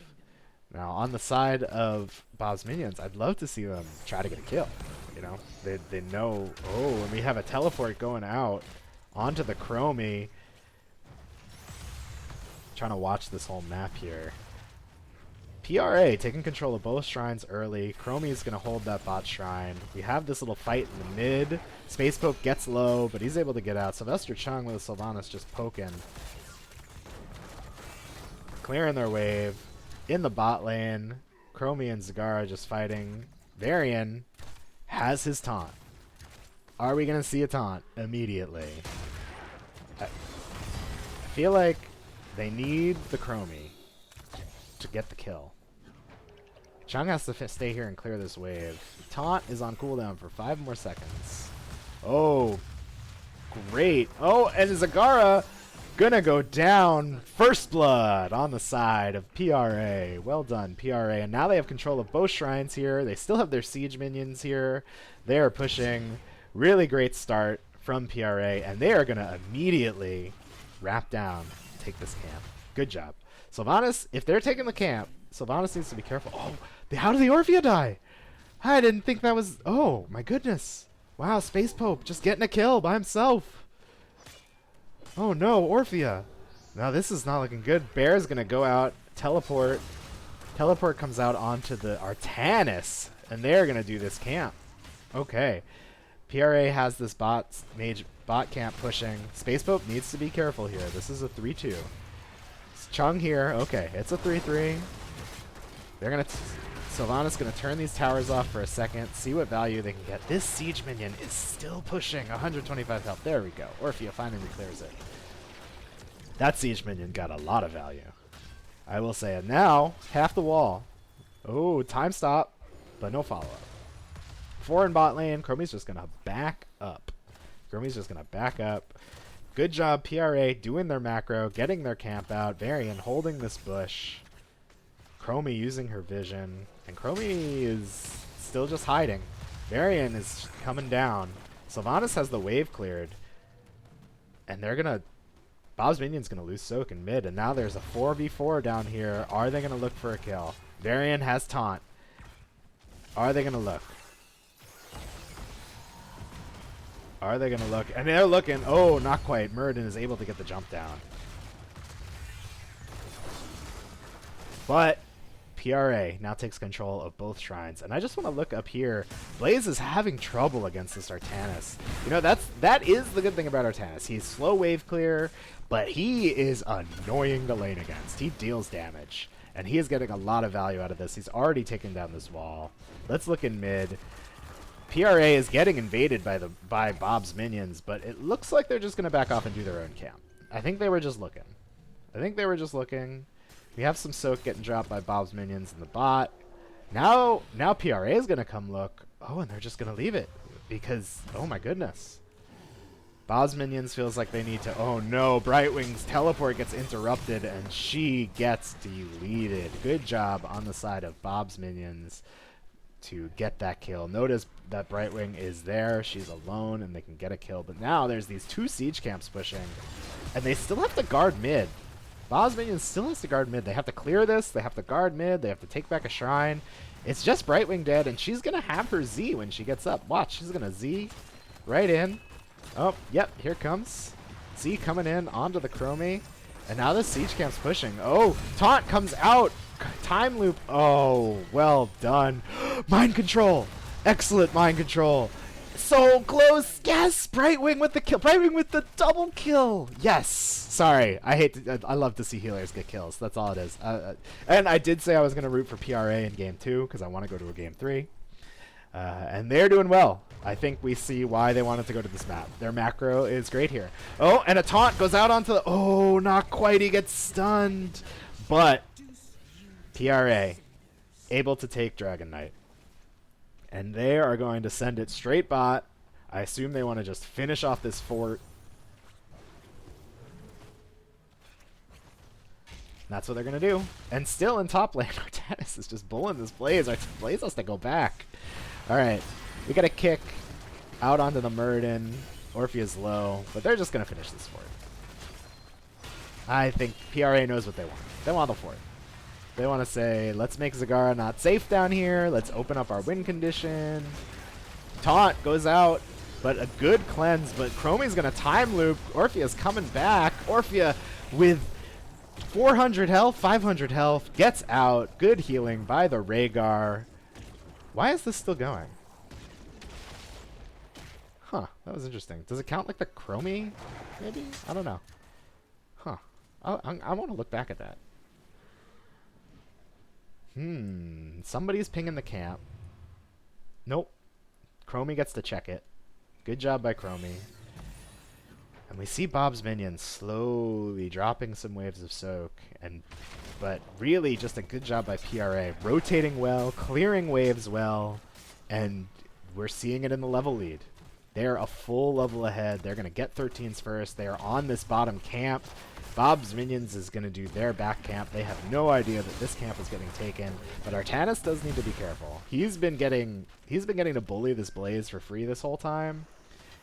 Now on the side of Bob's minions, I'd love to see them try to get a kill. You know, they know. Oh, and we have a teleport going out onto the Chromie. Trying to watch this whole map here. PRA taking control of both shrines early. Chromie is going to hold that bot shrine. We have this little fight in the mid. Space Pope gets low, but he's able to get out. Sylvester Chung with the Sylvanas just poking. Clearing their wave. In the bot lane, Chromie and Zagara just fighting. Varian has his taunt. Are we going to see a taunt immediately? I feel like they need the Chromie to get the kill. Chung has to stay here and clear this wave. Taunt is on cooldown for 5 more seconds. Oh, great. Oh, and Zagara Gonna go down. First blood on the side of PRA. Well done, PRA. And now they have control of both shrines here. They still have their siege minions here. They are pushing. Really great start from PRA. And they are gonna immediately wrap down, take this camp. Good job. Sylvanas, if they're taking the camp, Sylvanas needs to be careful. Oh, how did the Orphea die? I didn't think that was... Oh, my goodness. Wow, Space Pope just getting a kill by himself. Oh no, Orphea. Now this is not looking good. Bear's gonna go out, teleport. Teleport comes out onto the Artanis, and they're gonna do this camp. Okay. PRA has this bot camp pushing. Space Pope needs to be careful here. This is a 3-2. Chung here. Okay, it's a 3-3. They're gonna... Sylvanas gonna turn these towers off for a second, see what value they can get. This siege minion is still pushing 125 health. There we go. Orphea finally clears it. That siege minion got a lot of value, I will say. And now, half the wall. Oh, time stop, but no follow-up. 4 in bot lane. Chromie's just gonna back up. Chromie's just gonna back up. Good job, PRA, doing their macro, getting their camp out. Varian holding this bush. Chromie using her vision. And Chromie is still just hiding. Varian is coming down. Sylvanas has the wave cleared. And they're gonna... Bob's minion's gonna lose soak in mid. And now there's a 4v4 down here. Are they gonna look for a kill? Varian has taunt. Are they gonna look? Are they gonna look? And they're looking. Oh, not quite. Muradin is able to get the jump down. But PRA now takes control of both shrines. And I just want to look up here. Blaze is having trouble against this Artanis. You know, that is the good thing about Artanis. He's slow wave clear, but he is annoying to lane against. He deals damage. And he is getting a lot of value out of this. He's already taken down this wall. Let's look in mid. PRA is getting invaded by Bob's minions, but it looks like they're just going to back off and do their own camp. I think they were just looking. We have some soak getting dropped by Bob's minions in the bot. Now PRA is going to come look. Oh, and they're just going to leave it because, oh my goodness. Bob's minions feels like they need to, oh no, Brightwing's teleport gets interrupted and she gets deleted. Good job on the side of Bob's minions to get that kill. Notice that Brightwing is there. She's alone and they can get a kill. But now there's these 2 siege camps pushing and they still have to guard mid. Bob's minions still has to guard mid. They have to clear this. They have to guard mid. They have to take back a shrine. It's just Brightwing dead, and she's going to have her Z when she gets up. Watch, she's going to Z right in. Oh, yep, here comes Z coming in onto the Chromie. And now the siege camp's pushing. Oh, taunt comes out. Time loop. Oh, well done. Mind control. Excellent mind control. So close. Yes, Brightwing with the kill. Brightwing with the double kill. Yes. Sorry, I love to see healers get kills. That's all it is. And I did say I was going to root for PRA in game 2 because I want to go to a game 3. And they're doing well. I think we see why they wanted to go to this map. Their macro is great here. Oh, and a taunt goes out onto the... Oh, not quite. He gets stunned. But PRA able to take Dragon Knight. And they are going to send it straight bot. I assume they want to just finish off this fort. That's what they're going to do. And still in top lane, Artanis is just bullying this Blaze. Blaze has to go back. All right. We got a kick out onto the Muradin. Orphea's low. But they're just going to finish this fort. I think PRA knows what they want. They want the fort. They want to say, let's make Zagara not safe down here. Let's open up our win condition. Taunt goes out, but a good cleanse. But Chromie's going to time loop. Orphea's coming back. Orphea with 400 health, 500 health, gets out. Good healing by the Rhaegar. Why is this still going? Huh, that was interesting. Does it count like the Chromie, maybe? I don't know. Huh. I want to look back at that. Somebody's pinging the camp. Nope. Chromie gets to check it. Good job by Chromie. And we see Bob's minions slowly dropping some waves of soak. But really just a good job by PRA. Rotating well, clearing waves well, and we're seeing it in the level lead. They're a full level ahead. They're going to get 13s first. They are on this bottom camp. Bob's Minions is going to do their back camp. They have no idea that this camp is getting taken, but Artanis does need to be careful. He's been getting to bully this Blaze for free this whole time.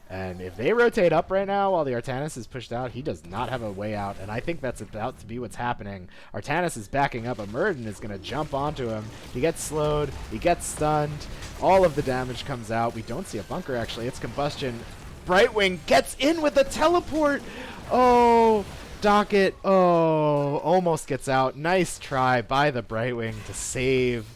And if they rotate up right now while the Artanis is pushed out, he does not have a way out, and I think that's about to be what's happening. Artanis is backing up, but Murden is going to jump onto him. He gets slowed, he gets stunned, all of the damage comes out. We don't see a bunker, actually. It's Combustion. Brightwing gets in with a teleport! Oh, Docket, oh, almost gets out. Nice try by the Brightwing to save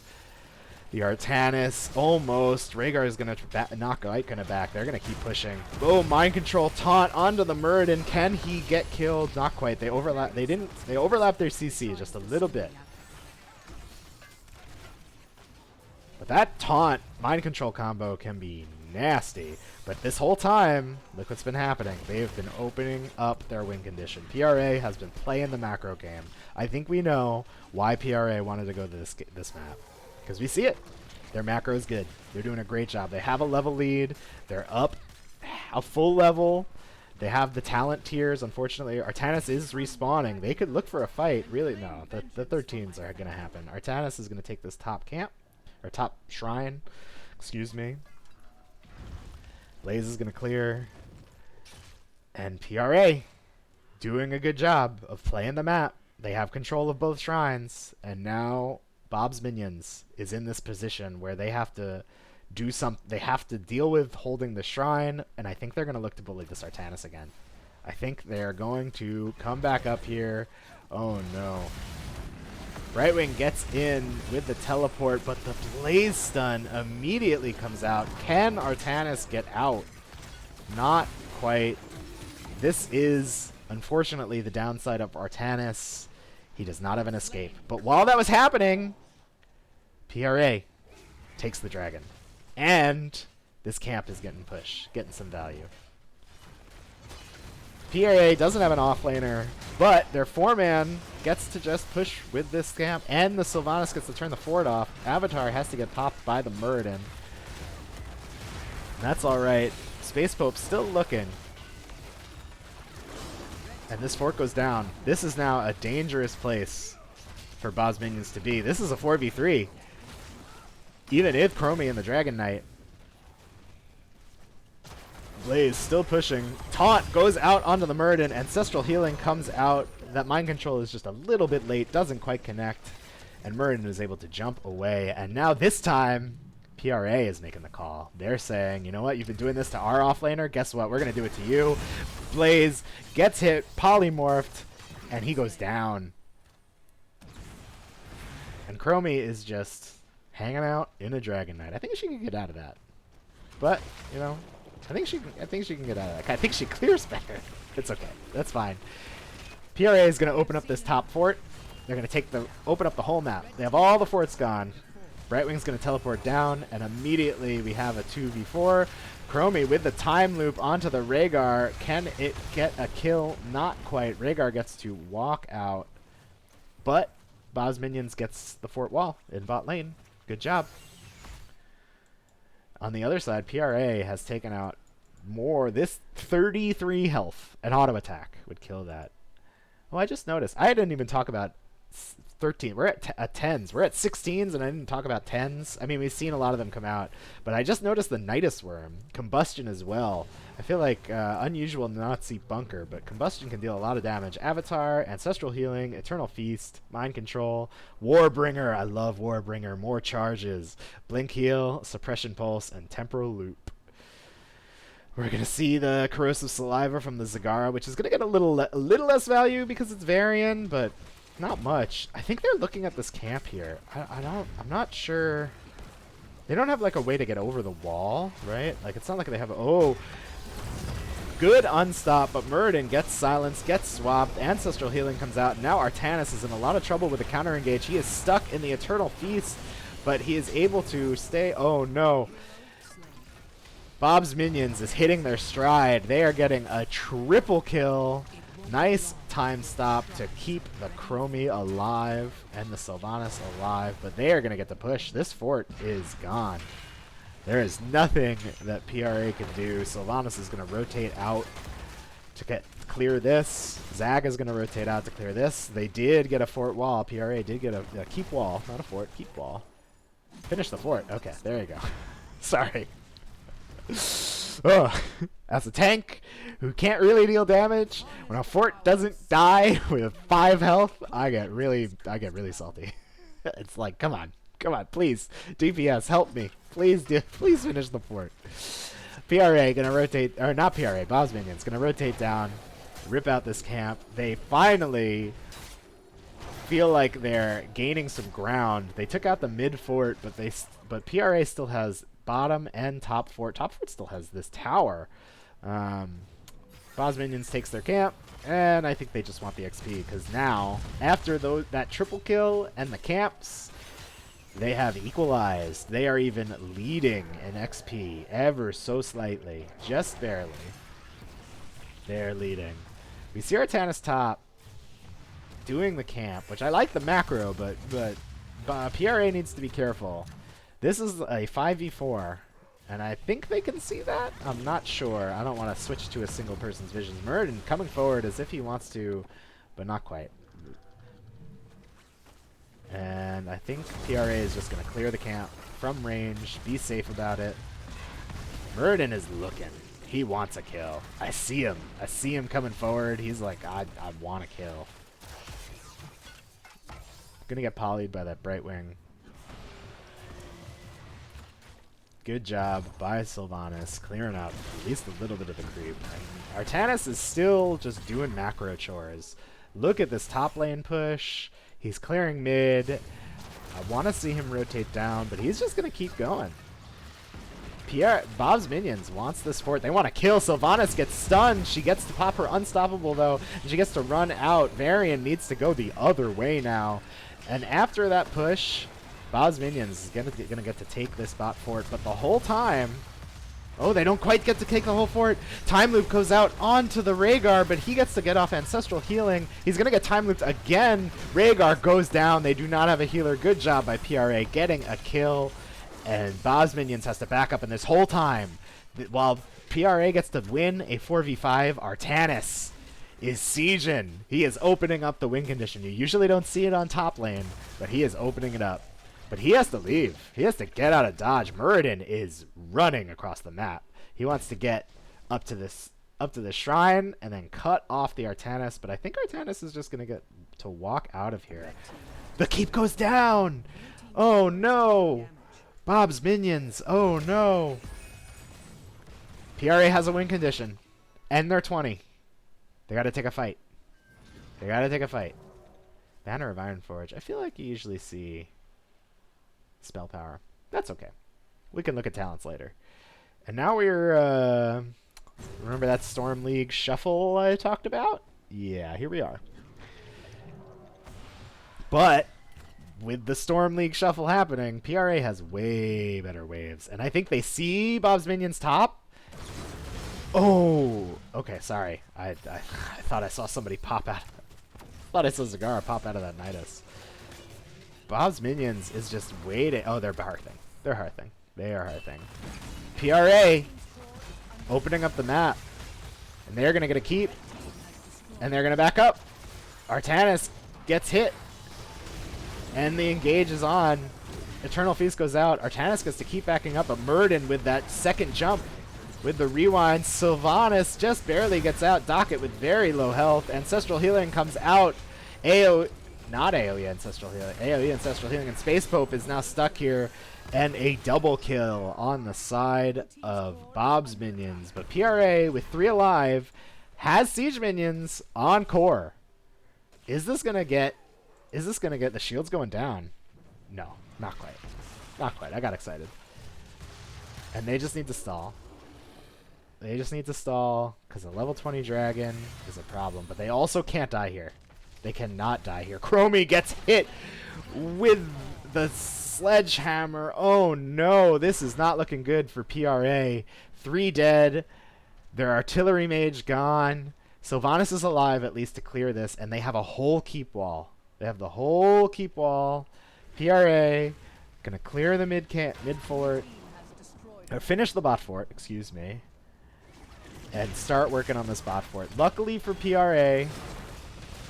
the Artanis. Almost. Rhaegar is going to knock Icona back. They're going to keep pushing. Oh, Mind Control taunt onto the Muradin. Can he get killed? Not quite. They overlap. They overlapped their CC just a little bit. But that taunt Mind Control combo can be nasty. But this whole time, look what's been happening. They've been opening up their win condition. PRA has been playing the macro game. I think we know why PRA wanted to go to this map. Because we see it. Their macro is good. They're doing a great job. They have a level lead. They're up a full level. They have the talent tiers. Unfortunately, Artanis is respawning. They could look for a fight. Really, no. The 13s are going to happen. Artanis is going to take this top camp. Or top shrine. Excuse me. Blaze is going to clear. And PRA doing a good job of playing the map. They have control of both shrines. And now Bob's Minions is in this position where they have to do something. They have to deal with holding the shrine, and I think they're going to look to bully this Artanis again. I think they're going to come back up here. Oh no. Brightwing gets in with the teleport, but the Blaze stun immediately comes out. Can Artanis get out? Not quite. This is, unfortunately, the downside of Artanis. He does not have an escape. But while that was happening, PRA takes the dragon. And this camp is getting pushed, getting some value. PRA doesn't have an offlaner, but their 4-man gets to just push with this camp, and the Sylvanas gets to turn the fort off. Avatar has to get popped by the Muradin. That's alright. Space Pope's still looking. And this fort goes down. This is now a dangerous place for Bob's Minions to be. This is a 4v3. Even if Chromie and the Dragon Knight. Blaze still pushing. Taunt goes out onto the Muradin. Ancestral Healing comes out. That Mind Control is just a little bit late. Doesn't quite connect. And Muradin is able to jump away. And now this time, PRA is making the call. They're saying, you know what? You've been doing this to our offlaner. Guess what? We're going to do it to you. Blaze gets hit, polymorphed, and he goes down. And Chromie is just hanging out in a Dragon Knight. I think she can get out of that. But, you know, I think she can get out of that. I think she clears better. It's okay. That's fine. PRA is going to open up this top fort. They're going to open up the whole map. They have all the forts gone. Brightwing's going to teleport down, and immediately we have a 2v4. Chromie with the time loop onto the Rhaegar. Can it get a kill? Not quite. Rhaegar gets to walk out, but Bob's Minions gets the fort wall in bot lane. Good job. On the other side, PRA has taken out more. This 33 health. An auto attack would kill that. Oh, I just noticed. I didn't even talk about 13. We're at 10s. We're at 16s, and I didn't talk about 10s. I mean, we've seen a lot of them come out, but I just noticed the Nidus Worm. Combustion as well. I feel like unusual not see Bunker, but Combustion can deal a lot of damage. Avatar, Ancestral Healing, Eternal Feast, Mind Control, Warbringer. I love Warbringer. More charges. Blink Heal, Suppression Pulse, and Temporal Loop. We're going to see the Corrosive Saliva from the Zagara, which is going to get a little less value because it's Varian, but not much. I think they're looking at this camp here. I'm not sure. They don't have like a way to get over the wall, right? Like it's not like they have good unstop, but Muradin gets silenced, gets swapped, Ancestral Healing comes out. Now Artanis is in a lot of trouble with the counter engage. He is stuck in the Eternal Feast, but he is able to stay. Oh no. Bob's Minions is hitting their stride. They are getting a triple kill. Nice time stop to keep the Chromie alive and the Sylvanas alive, but they are going to get the push. This fort is gone. There is nothing that PRA can do. Sylvanas is going to rotate out to clear this. Zag is going to rotate out to clear this. They did get a fort wall. PRA did get a keep wall. Not a fort, keep wall. Finish the fort. Okay, there you go. Sorry. Oh, as a tank who can't really deal damage, when a fort doesn't die with 5 health, I get really salty. It's like, come on, please, DPS, help me, please finish the fort. PRA gonna rotate, or not PRA, Bob's minions gonna rotate down, rip out this camp. They finally feel like they're gaining some ground. They took out the mid fort, but PRA still has bottom and top fort. Top fort still has this tower. Bob's minions takes their camp, and I think they just want the XP, because now, after that triple kill and the camps, they have equalized. They are even leading in XP ever so slightly, just barely. They're leading. We see Artanis top doing the camp, which I like the macro, but PRA needs to be careful. This is a 5v4, and I think they can see that. I'm not sure. I don't want to switch to a single person's vision. Muradin coming forward as if he wants to, but not quite. And I think PRA is just going to clear the camp from range, be safe about it. Muradin is looking. He wants a kill. I see him. I see him coming forward. He's like, I want a kill. Gonna get polyed by that Brightwing. Good job by Sylvanas, clearing up at least a little bit of the creep. And Artanis is still just doing macro chores. Look at this top lane push. He's clearing mid. I want to see him rotate down, but he's just going to keep going. Bob's minions wants this fort. They want to kill. Sylvanas gets stunned. She gets to pop her unstoppable, though, and she gets to run out. Varian needs to go the other way now. And after that push, Bob's minions is gonna get to take this bot fort, but the whole time, oh, they don't quite get to take the whole fort. Time loop goes out onto the Rhaegar, but he gets to get off ancestral healing. He's gonna get time looped again. Rhaegar goes down. They do not have a healer. Good job by PRA getting a kill, and Bob's minions has to back up. And this whole time, while PRA gets to win a 4v5, Artanis is sieging. He is opening up the win condition. You usually don't see it on top lane, but he is opening it up. But he has to leave. He has to get out of dodge. Muradin is running across the map. He wants to get up to this shrine and then cut off the Artanis, but I think Artanis is just gonna get to walk out of here. The keep goes down. Oh no. Bob's minions. Oh no. PRA has a win condition. And they're 20. They gotta take a fight. They gotta take a fight. Banner of Ironforge. I feel like you usually see spell power. That's okay. We can look at talents later. And now we're, remember that Storm League shuffle I talked about? Yeah, here we are. But with the Storm League shuffle happening, PRA has way better waves. And I think they see Bob's minions top. Oh, okay, sorry. I thought I saw somebody pop out. Thought I saw Zagara pop out of that Nidus. Bob's minions is just waiting. Oh, they're hearthing. They're hearthing. They are hearthing. PRA opening up the map. And they're going to get a keep. And they're going to back up. Artanis gets hit. And the engage is on. Eternal Feast goes out. Artanis gets to keep backing up. But Muradin with that second jump. With the rewind, Sylvanas just barely gets out. Docket with very low health. Ancestral Healing comes out. Not AoE Ancestral Healing. AoE Ancestral Healing, and Space Pope is now stuck here. And a double kill on the side of Bob's minions. But PRA, with 3 alive, has Siege minions on core. Is this gonna get the shields going down? No, not quite. Not quite. I got excited. And they just need to stall. They just need to stall, because a level 20 dragon is a problem. But they also can't die here. They cannot die here. Chromie gets hit with the sledgehammer. Oh no, this is not looking good for PRA. 3 dead. Their artillery mage gone. Sylvanas is alive at least to clear this, and they have a whole keep wall. They have the whole keep wall. PRA gonna clear the mid fort. finish the bot fort, excuse me, and start working on this bot fort. Luckily for PRA,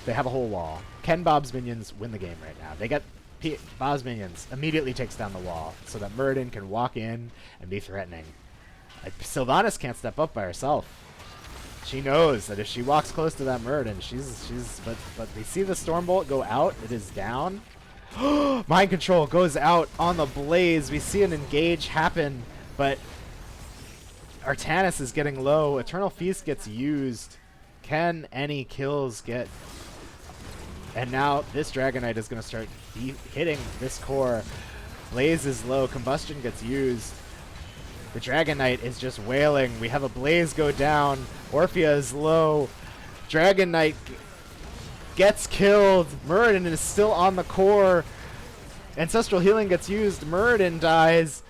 they have a whole wall. Can Bob's minions win the game right now? They get Bob's minions immediately takes down the wall so that Muradin can walk in and be threatening. Sylvanas can't step up by herself. She knows that if she walks close to that Muradin, but they see the Stormbolt go out. It is down. Mind Control goes out on the Blaze. We see an engage happen, but Artanis is getting low. Eternal Feast gets used. Can any kills get... And now this Dragon Knight is going to start hitting this core. Blaze is low. Combustion gets used. The Dragon Knight is just wailing. We have a Blaze go down. Orphea is low. Dragon Knight gets killed. Muradin is still on the core. Ancestral Healing gets used. Muradin dies.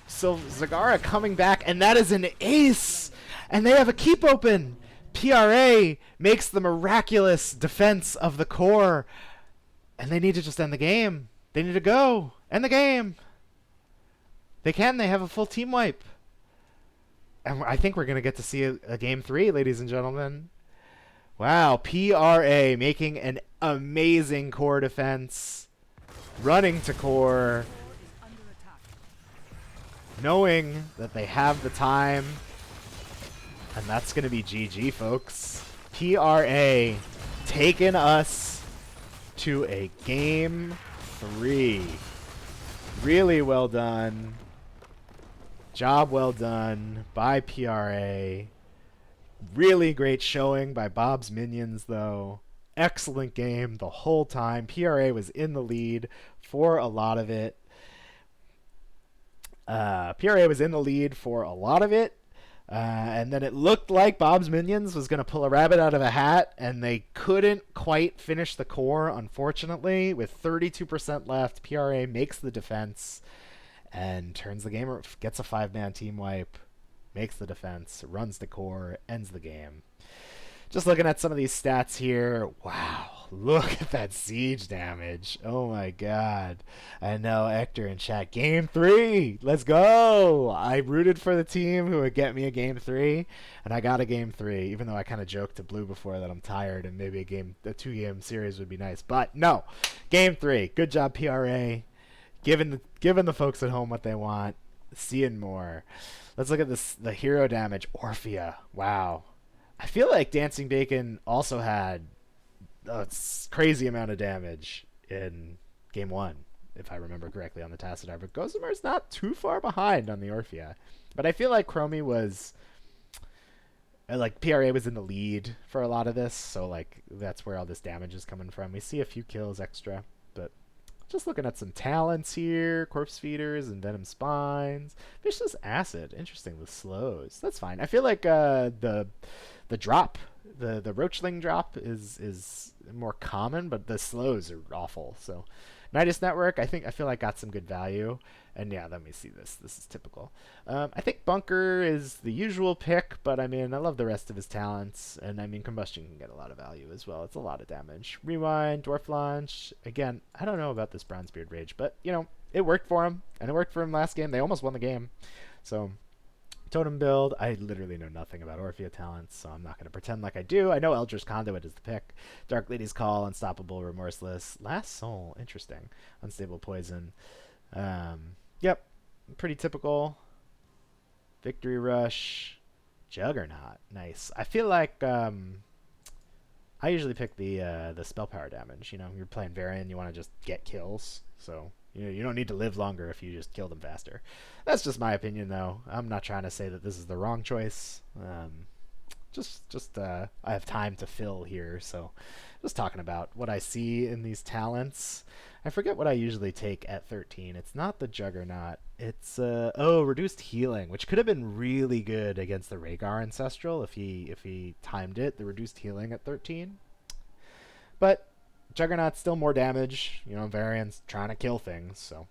So Zagara coming back, and that is an ace! And they have a keep open! PRA makes the miraculous defense of the core. And they need to just end the game. They need to go. End the game. They can. They have a full team wipe. And I think we're going to get to see a game 3, ladies and gentlemen. Wow. PRA making an amazing core defense. Running to core. Knowing that they have the time. And that's going to be GG, folks. PRA taking us to a game 3. Really well done. Job well done by PRA. Really great showing by Bob's Minions, though. Excellent game the whole time. PRA was in the lead for a lot of it. PRA was in the lead for a lot of it. And then it looked like Bob's Minions was going to pull a rabbit out of a hat, and they couldn't quite finish the core, unfortunately. With 32% left, PRA makes the defense and turns the game, gets a 5-man team wipe, makes the defense, runs the core, ends the game. Just looking at some of these stats here. Wow, look at that siege damage. Oh my god. I know, Hector in chat. Game 3! Let's go! I rooted for the team who would get me a game 3, and I got a game 3, even though I kind of joked to Blue before that I'm tired and maybe a 2-game series would be nice. But no, game 3. Good job, PRA. Giving the folks at home what they want. Seeing more. Let's look at this. The hero damage. Orphea. Wow. I feel like Dancing Bacon also had a crazy amount of damage in game 1, if I remember correctly, on the Tassadar. But Gossamer's not too far behind on the Orphea. But I feel like Chromie was... like, PRA was in the lead for a lot of this, so, like, that's where all this damage is coming from. We see a few kills extra, but... Just looking at some talents here. Corpse Feeders and Venom Spines. Vicious Acid. Interesting with slows. That's fine. I feel like the drop, the Roachling drop is more common, but the slows are awful. So Nidus Network, I feel like got some good value. And yeah, let me see this. This is typical. I think Bunker is the usual pick, but I mean, I love the rest of his talents. And I mean, Combustion can get a lot of value as well. It's a lot of damage. Rewind, Dwarf Launch. Again, I don't know about this Bronzebeard Rage, but you know, it worked for him. And it worked for him last game. They almost won the game. So, Totem build. I literally know nothing about Orphea talents, so I'm not going to pretend like I do. I know Eldritch Conduit is the pick. Dark Lady's Call, Unstoppable, Remorseless. Last Soul, interesting. Unstable Poison. Yep, pretty typical. Victory Rush, Juggernaut, nice. I feel like I usually pick the spell power damage. You know, you're playing Varian, you want to just get kills, so you don't need to live longer if you just kill them faster. That's just my opinion, though. I'm not trying to say that this is the wrong choice. I have time to fill here, so just talking about what I see in these talents. I forget what I usually take at 13. It's not the Juggernaut. It's Reduced Healing, which could have been really good against the Rhaegar Ancestral if he timed it. The Reduced Healing at 13, but Juggernaut's still more damage. You know, Varian's trying to kill things, so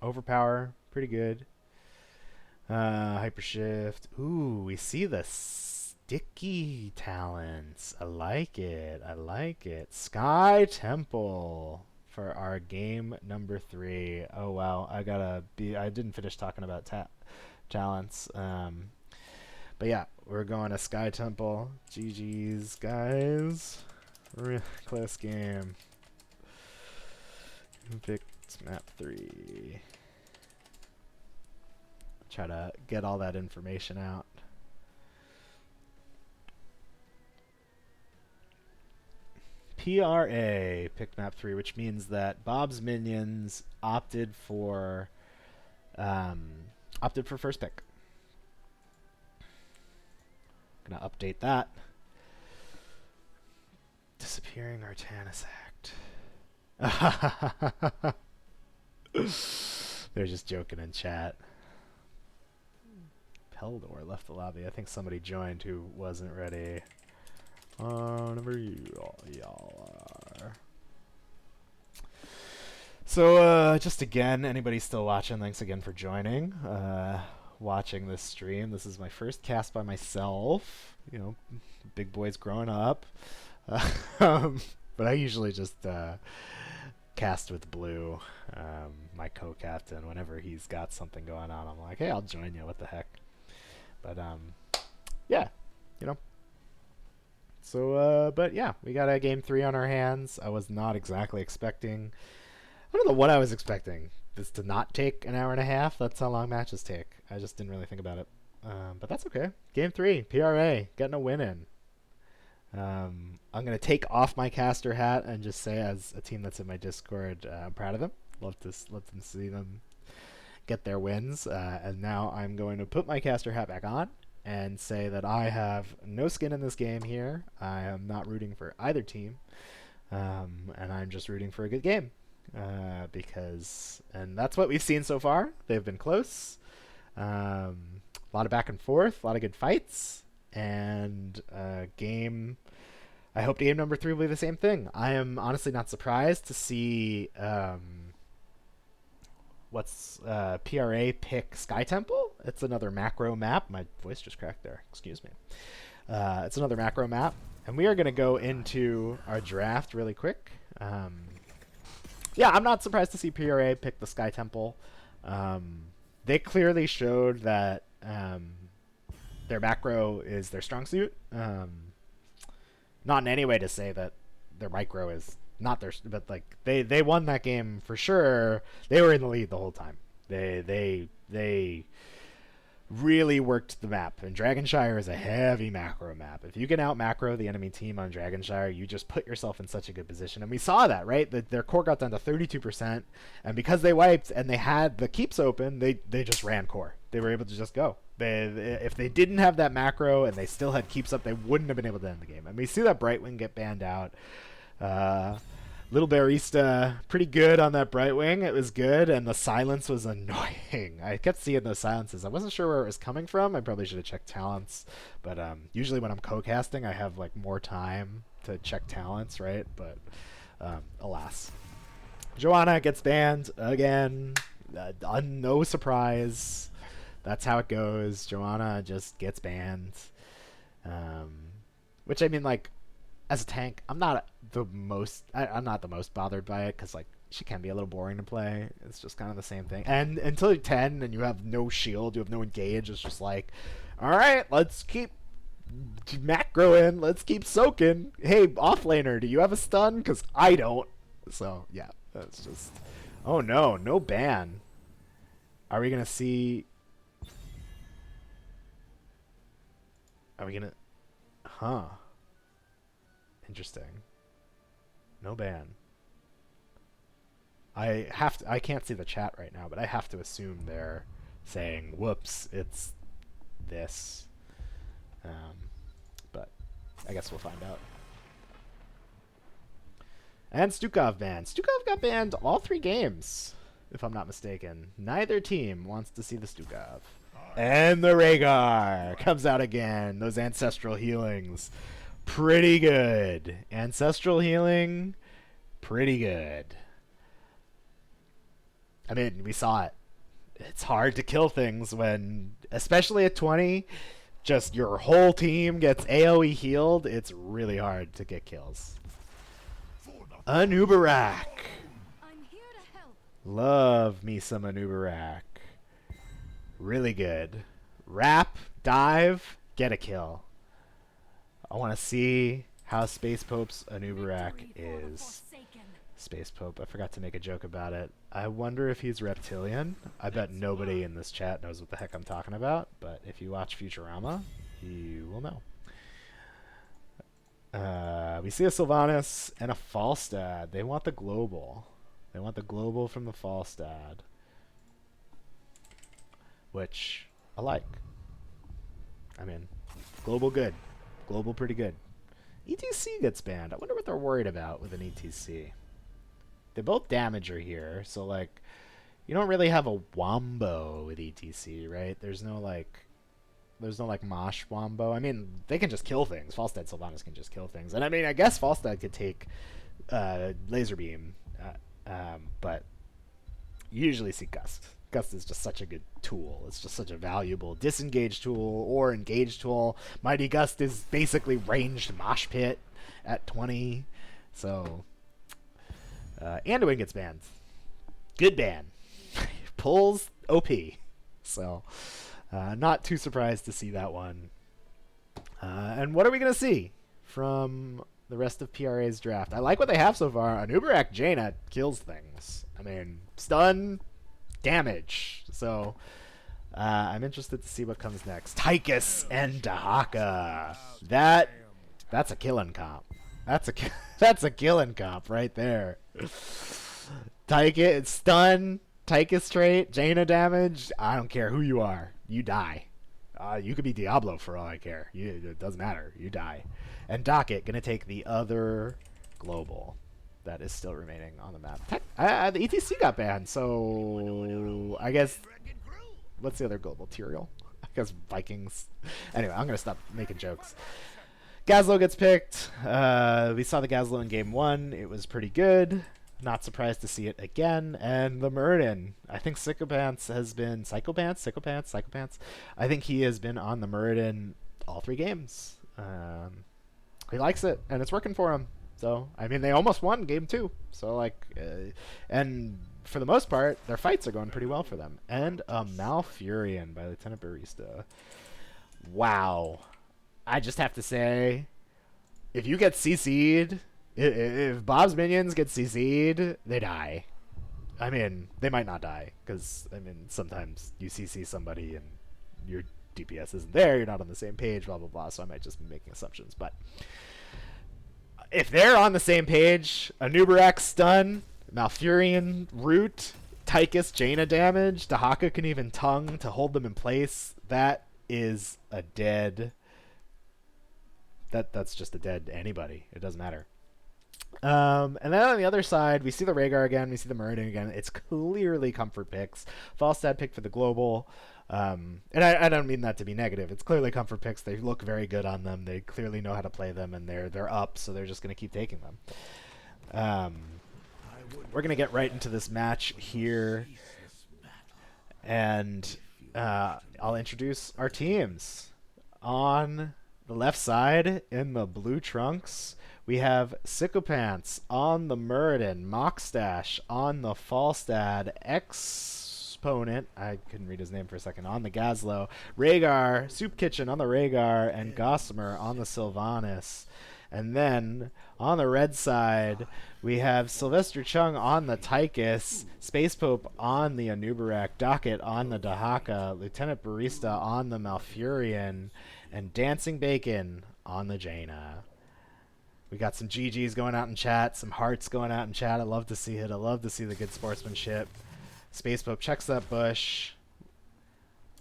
Overpower, pretty good. Hypershift. Ooh, we see the sticky talents. I like it. I like it. Sky Temple for our game number 3. Oh wow, I didn't finish talking about talents. But yeah, we're going to Sky Temple. GG's, guys. Real close game. Picked map 3. Try to get all that information out. PRA picked map 3, which means that Bob's Minions opted for first pick. Gonna update that. Disappearing Artanis Act. They're just joking in chat. Peldor left the lobby. I think somebody joined who wasn't ready. Whenever y'all are. So, just again, anybody still watching, thanks again for joining. Watching this stream. This is my first cast by myself. You know, big boys growing up. But I usually just cast with Blue, my co-captain. Whenever he's got something going on, I'm like, hey, I'll join you. What the heck? But, yeah, you know. So, but yeah, we got a game 3 on our hands. I was not exactly expecting... I don't know what I was expecting. This to not take an hour and a half. That's how long matches take. I just didn't really think about it. But that's okay. Game 3, PRA, getting a win in. I'm going to take off my caster hat and just say, as a team that's in my Discord, I'm proud of them. Love to let them see them get their wins. And now I'm going to put my caster hat back on and say that I have no skin in this game here. I am not rooting for either team. And I'm just rooting for a good game. And that's what we've seen so far. They've been close. A lot of back and forth, a lot of good fights. And game... I hope game number 3 will be the same thing. I am honestly not surprised to see... PRA pick Sky Temple. It's another macro map. My voice just cracked there. Excuse me. It's another macro map. And we are going to go into our draft really quick. Yeah, I'm not surprised to see PRA pick the Sky Temple. They clearly showed that their macro is their strong suit. Not in any way to say that their micro is not their, but like they won that game for sure. They were in the lead the whole time. They really worked the map, and Dragonshire is a heavy macro map. If you can out macro the enemy team on Dragonshire, you just put yourself in such a good position. And we saw that, right? Their core got down to 32%, and because they wiped and they had the keeps open, they just ran core. They were able to just go. If they didn't have that macro and they still had keeps up, they wouldn't have been able to end the game. And we see that Brightwing get banned out. Little Barista, pretty good on that Brightwing. It was good, and the silence was annoying. I kept seeing those silences. I wasn't sure where it was coming from. I probably should have checked talents. But usually when I'm co-casting, I have like more time to check talents, right? But alas. Joanna gets banned again. No surprise. That's how it goes. Joanna just gets banned. Which, I mean, like, as a tank, I'm not the most bothered by it, because like she can be a little boring to play. It's just kind of the same thing. And until you're 10 and you have no shield, you have no engage, it's just like, all right, let's keep macro in, let's keep soaking. Hey, offlaner, do you have a stun? Because I don't. So yeah, that's just. Oh no, no ban. Are we gonna see? Are we gonna? Huh. Interesting. No ban. I can't see the chat right now, but I have to assume they're saying, whoops, it's this. But I guess we'll find out. And Stukov banned. Stukov got banned all 3 games, if I'm not mistaken. Neither team wants to see the Stukov. And the Rhaegar comes out again. Those ancestral healings. Pretty good. Ancestral healing, pretty good. I mean, we saw it. It's hard to kill things when, especially at 20, just your whole team gets AoE healed. It's really hard to get kills. Anubarak. Love me some Anubarak. Really good. Wrap, dive, get a kill. I want to see how Space Pope's Anubarak is. Space Pope, I forgot to make a joke about it. I wonder if he's reptilian. I bet nobody in this chat knows what the heck I'm talking about, but if you watch Futurama, you will know. We see a Sylvanas and a Falstad. They want the global. They want the global from the Falstad. Which I like. I mean, global good. Global pretty good. ETC gets banned. I wonder what they're worried about with an ETC. They both damage her here, so like, you don't really have a wombo with ETC, right? There's no like Mosh wombo. I mean, they can just kill things. Falstad Sylvanas can just kill things, and I mean, I guess Falstad could take laser beam, but you usually see Gust. Gust is just such a good tool. It's just such a valuable disengage tool or engage tool. Mighty Gust is basically ranged Mosh Pit at 20, so. Anduin gets banned. Good ban. Pulls OP. So, not too surprised to see that one. And what are we going to see from the rest of PRA's draft? I like what they have so far. Anubarak Jaina kills things. I mean, stun, damage. So, I'm interested to see what comes next. Tychus and Dahaka. That's a killing comp. That's a killing comp right there. Tychus, stun, Tychus trait, Jaina damage. I don't care who you are. You die. You could be Diablo for all I care. It doesn't matter. You die. And Docket going to take the other global that is still remaining on the map. The ETC got banned, so I guess... What's the other global? Tyrael? I guess Vikings. Anyway, I'm going to stop making jokes. Gazlo gets picked. We saw the Gazlo in game 1. It was pretty good. Not surprised to see it again. And the Muradin. I think Psychopants has been... Psychopants? I think he has been on the Muradin all 3 games. He likes it, and it's working for him. So, I mean, they almost won game 2. So, like... and for the most part, their fights are going pretty well for them. And a Malfurion by Lieutenant Barista. Wow. I just have to say, if you get CC'd, if Bob's minions get CC'd, they die. I mean, they might not die, because, I mean, sometimes you CC somebody and your DPS isn't there, you're not on the same page, blah, blah, blah, so I might just be making assumptions. But if they're on the same page, Anubarak stun, Malfurion root, Tychus Jaina damage, Dahaka can even tongue to hold them in place, that is a dead... That's just a dead anybody. It doesn't matter. And then on the other side, we see the Rhaegar again. We see the Muradin again. It's clearly comfort picks. Falstad picked for the global. And I don't mean that to be negative. It's clearly comfort picks. They look very good on them. They clearly know how to play them, and they're up, so they're just going to keep taking them. We're going to get right into this match here. And I'll introduce our teams. On... the left side, in the blue trunks, we have Sycophants on the Muradin, Mockstash on the Falstad, Exponent, I couldn't read his name for a second, on the Gazlo, Rhaegar, Soup Kitchen on the Rhaegar, and Gossamer on the Sylvanas. And then, on the red side, we have Sylvester Chung on the Tychus, Space Pope on the Anubarak, Docket on the Dahaka, Lieutenant Barista on the Malfurion, and Dancing Bacon on the Jaina. We got some GGs going out in chat, some hearts going out in chat. I love to see it. I love to see the good sportsmanship. Space Pope checks that bush.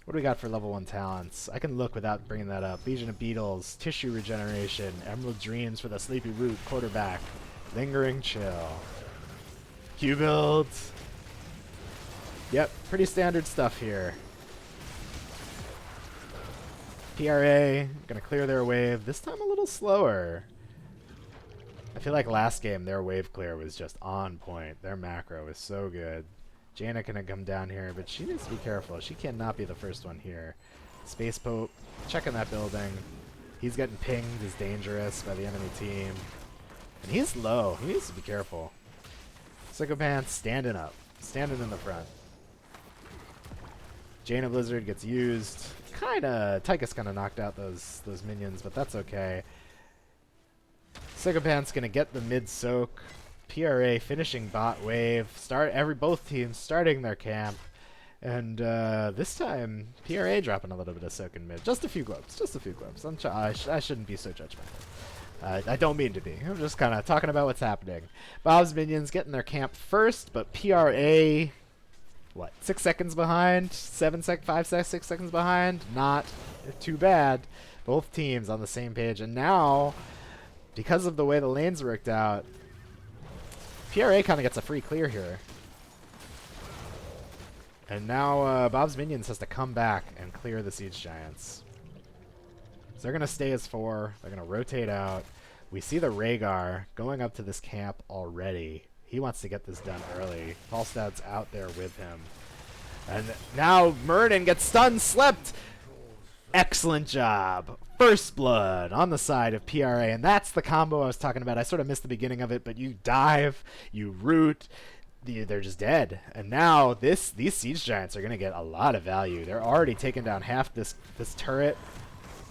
What do we got for level 1 talents? I can look without bringing that up. Legion of Beetles, Tissue Regeneration, Emerald Dreams for the Sleepy Root, Quarterback, Lingering Chill. Q builds. Yep, pretty standard stuff here. PRA, gonna clear their wave. This time a little slower. I feel like last game their wave clear was just on point. Their macro is so good. Jaina can come down here, but she needs to be careful. She cannot be the first one here. Space Pope, checking that building. He's getting pinged as dangerous by the enemy team. And he's low. He needs to be careful. Psychopants standing up. standing in the front. Jaina Blizzard gets used. Tychus kind of knocked out those minions, but that's okay. Sycophant's gonna get the mid soak. PRA finishing bot wave. Both teams starting their camp. And this time, PRA dropping a little bit of soak in mid. Just a few globes. I shouldn't be so judgmental. I don't mean to be. I'm just kind of talking about what's happening. Bob's minions getting their camp first, but PRA, what, 6 seconds behind? 6 seconds behind? Not too bad. Both teams on the same page. And now, because of the way the lanes worked out, PRA kind of gets a free clear here. And now Bob's minions has to come back and clear the Siege Giants. So they're going to stay as 4. They're going to rotate out. We see the Rhaegar going up to this camp already. He wants to get this done early. Falstad's out there with him. And now Muradin gets stunned, slept. Excellent job. First blood on the side of PRA. And that's the combo I was talking about. I sort of missed the beginning of it, but you dive, you root, they're just dead. And now these Siege Giants are going to get a lot of value. They're already taking down half this turret.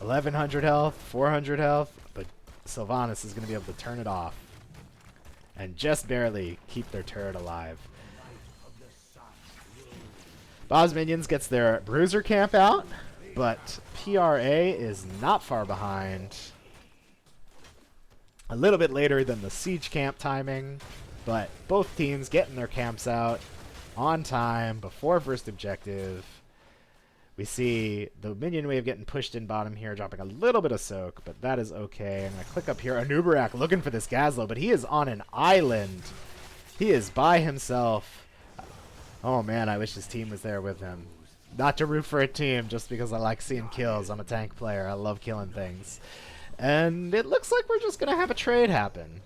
1100 health, 400 health, but Sylvanas is going to be able to turn it off and just barely keep their turret alive. Bob's minions gets their bruiser camp out, but PRA is not far behind. A little bit later than the siege camp timing, but both teams getting their camps out on time before first objective. We see the minion wave getting pushed in bottom here, dropping a little bit of soak, but that is okay. I'm going to click up here. Anubarak looking for this Gazlo, but he is on an island. He is by himself. Oh man, I wish his team was there with him. Not to root for a team, just because I like seeing kills. I'm a tank player. I love killing things. And it looks like we're just going to have a trade happen.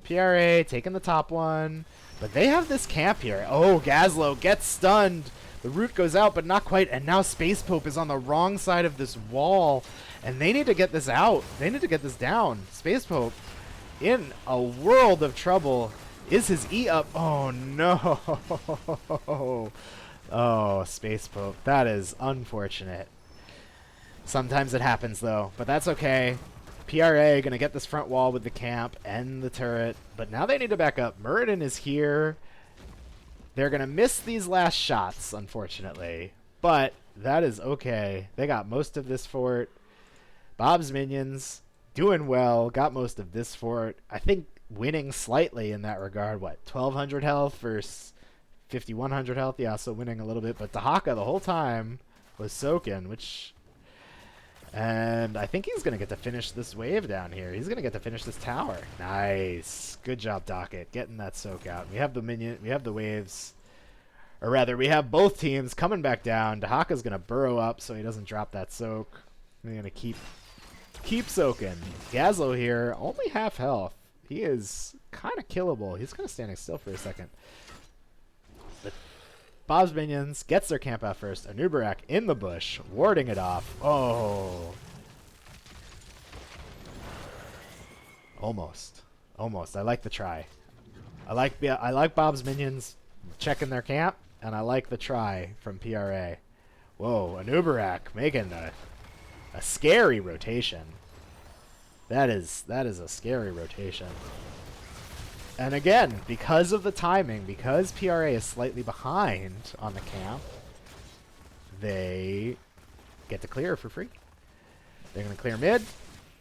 PRA taking the top one, but they have this camp here. Oh, Gazlo gets stunned. The root goes out, but not quite. And now Space Pope is on the wrong side of this wall. And they need to get this out. They need to get this down. Space Pope in a world of trouble. Is his E up? Oh, no. Oh, Space Pope. That is unfortunate. Sometimes it happens, though. But that's okay. PRA going to get this front wall with the camp and the turret. But now they need to back up. Muradin is here. They're going to miss these last shots, unfortunately. But that is okay. They got most of this fort. Bob's minions doing well. Got most of this fort. I think winning slightly in that regard. What, 1,200 health versus 5,100 health? Yeah, so winning a little bit. But Dahaka the whole time was soaking, which... And I think he's going to get to finish this wave down here. He's going to get to finish this tower. Nice. Good job, Docket, getting that soak out. We have the minion. We have the waves. Or rather, we have both teams coming back down. Dahaka's going to burrow up so he doesn't drop that soak. We're going to keep soaking. Gazlo here, only half health. He is kind of killable. He's kind of standing still for a second. But Bob's minions gets their camp out first. Anubarak in the bush, warding it off. Oh. Almost. Almost. I like the try. I like Bob's minions checking their camp, and I like the try from PRA. Whoa, Anubarak making a scary rotation. That is a scary rotation. And again, because of the timing, because PRA is slightly behind on the camp, they get to clear for free. They're going to clear mid.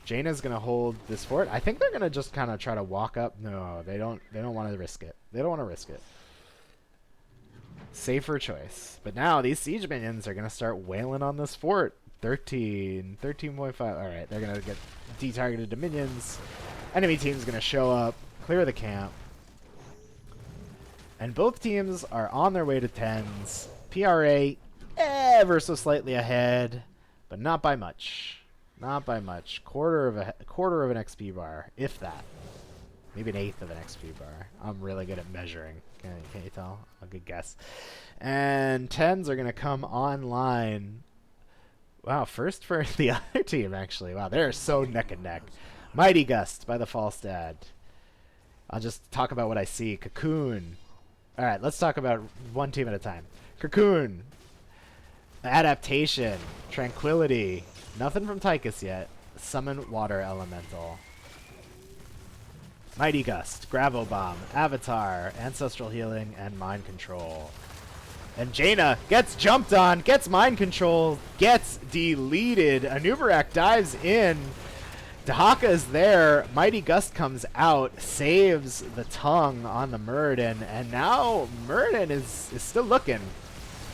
Jaina's going to hold this fort. I think they're going to just kind of try to walk up. No, they don't want to risk it. They don't want to risk it. Safer choice. But now these siege minions are going to start wailing on this fort. 13.5. All right, they're going to get detargeted to minions. Enemy team's going to show up, clear the camp. And both teams are on their way to 10s. PRA ever so slightly ahead, but not by much. Not by much. Quarter of an XP bar, if that. Maybe an eighth of an XP bar. I'm really good at measuring. Can't you tell? A good guess. And 10s are going to come online. Wow, first for the other team, actually. Wow, they're so neck and neck. Mighty Gust by the Falstad. I'll just talk about what I see. Cocoon. All right, let's talk about one team at a time. Cocoon. Adaptation. Tranquility. Nothing from Tychus yet. Summon Water Elemental. Mighty Gust. Gravel Bomb. Avatar. Ancestral Healing. And Mind Control. And Jaina gets jumped on. Gets Mind Control. Gets deleted. Anubarak dives in. Dahaka is there. Mighty Gust comes out, saves the tongue on the Muradin, and now Muradin is still looking.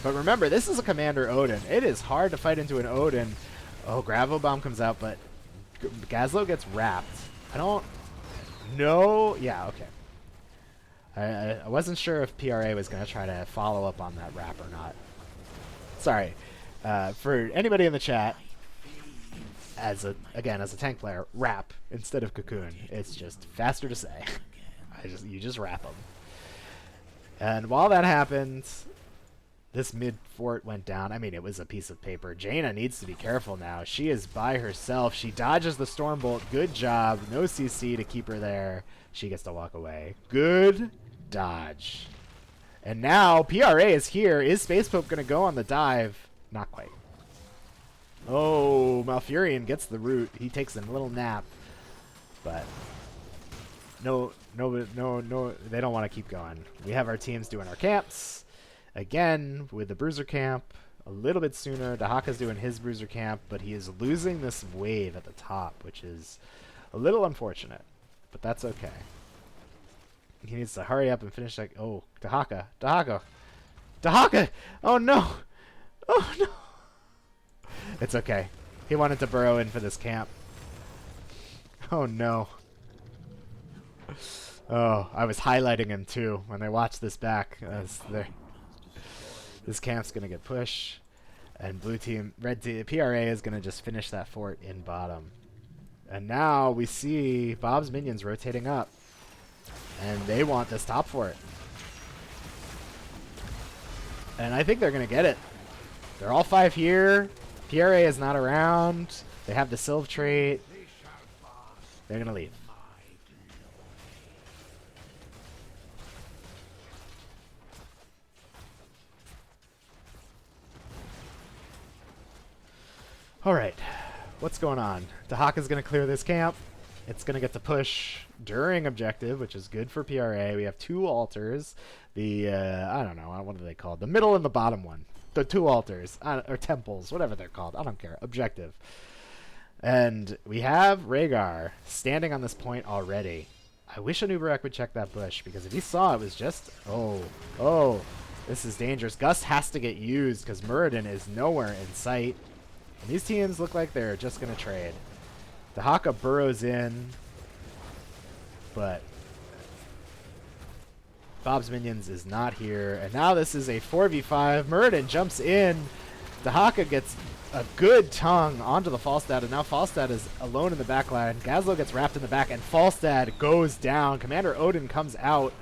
But remember, this is a Commander Odin. It is hard to fight into an Odin. Oh, Gravel Bomb comes out, but Gazlo gets wrapped. I don't know. Yeah, okay. I wasn't sure if PRA was going to try to follow up on that wrap or not. Sorry. For anybody in the chat, as a tank player, wrap instead of Cocoon. It's just faster to say. You just wrap them. And while that happens, this mid fort went down. I mean, it was a piece of paper. Jaina needs to be careful now. She is by herself. She dodges the Stormbolt. Good job. No CC to keep her there. She gets to walk away. Good dodge. And now PRA is here. Is Space Pope going to go on the dive? Not quite. Oh, Malfurion gets the root. He takes a little nap. But no, they don't want to keep going. We have our teams doing our camps. Again, with the Bruiser camp, a little bit sooner. Dahaka's doing his Bruiser camp, but he is losing this wave at the top, which is a little unfortunate. But that's okay. He needs to hurry up and finish that. Oh, Dahaka. Oh, no. Oh, no. It's okay. He wanted to burrow in for this camp. Oh, no. Oh, I was highlighting him, too, when I watched this back. This camp's going to get pushed. And blue team, red team, PRA is going to just finish that fort in bottom. And now we see Bob's minions rotating up. And they want this top fort. And I think they're going to get it. They're all 5 here. PRA is not around. They have the Sylve trait. They're going to leave. All right. What's going on? Dahaka's going to clear this camp. It's going to get to push during objective, which is good for PRA. We have 2 altars. The, I don't know, what are they called? The middle and the bottom one. The 2 altars, or temples, whatever they're called. I don't care. Objective. And we have Rhaegar standing on this point already. I wish Anubarak would check that bush, because if he saw it was just... Oh, this is dangerous. Gust has to get used, because Muradin is nowhere in sight. And these teams look like they're just going to trade. Dahaka burrows in, but Bob's Minions is not here. And now this is a 4v5. Muradin jumps in. Dahaka gets a good tongue onto the Falstad, and now Falstad is alone in the back line. Gazlo gets wrapped in the back, and Falstad goes down. Commander Odin comes out,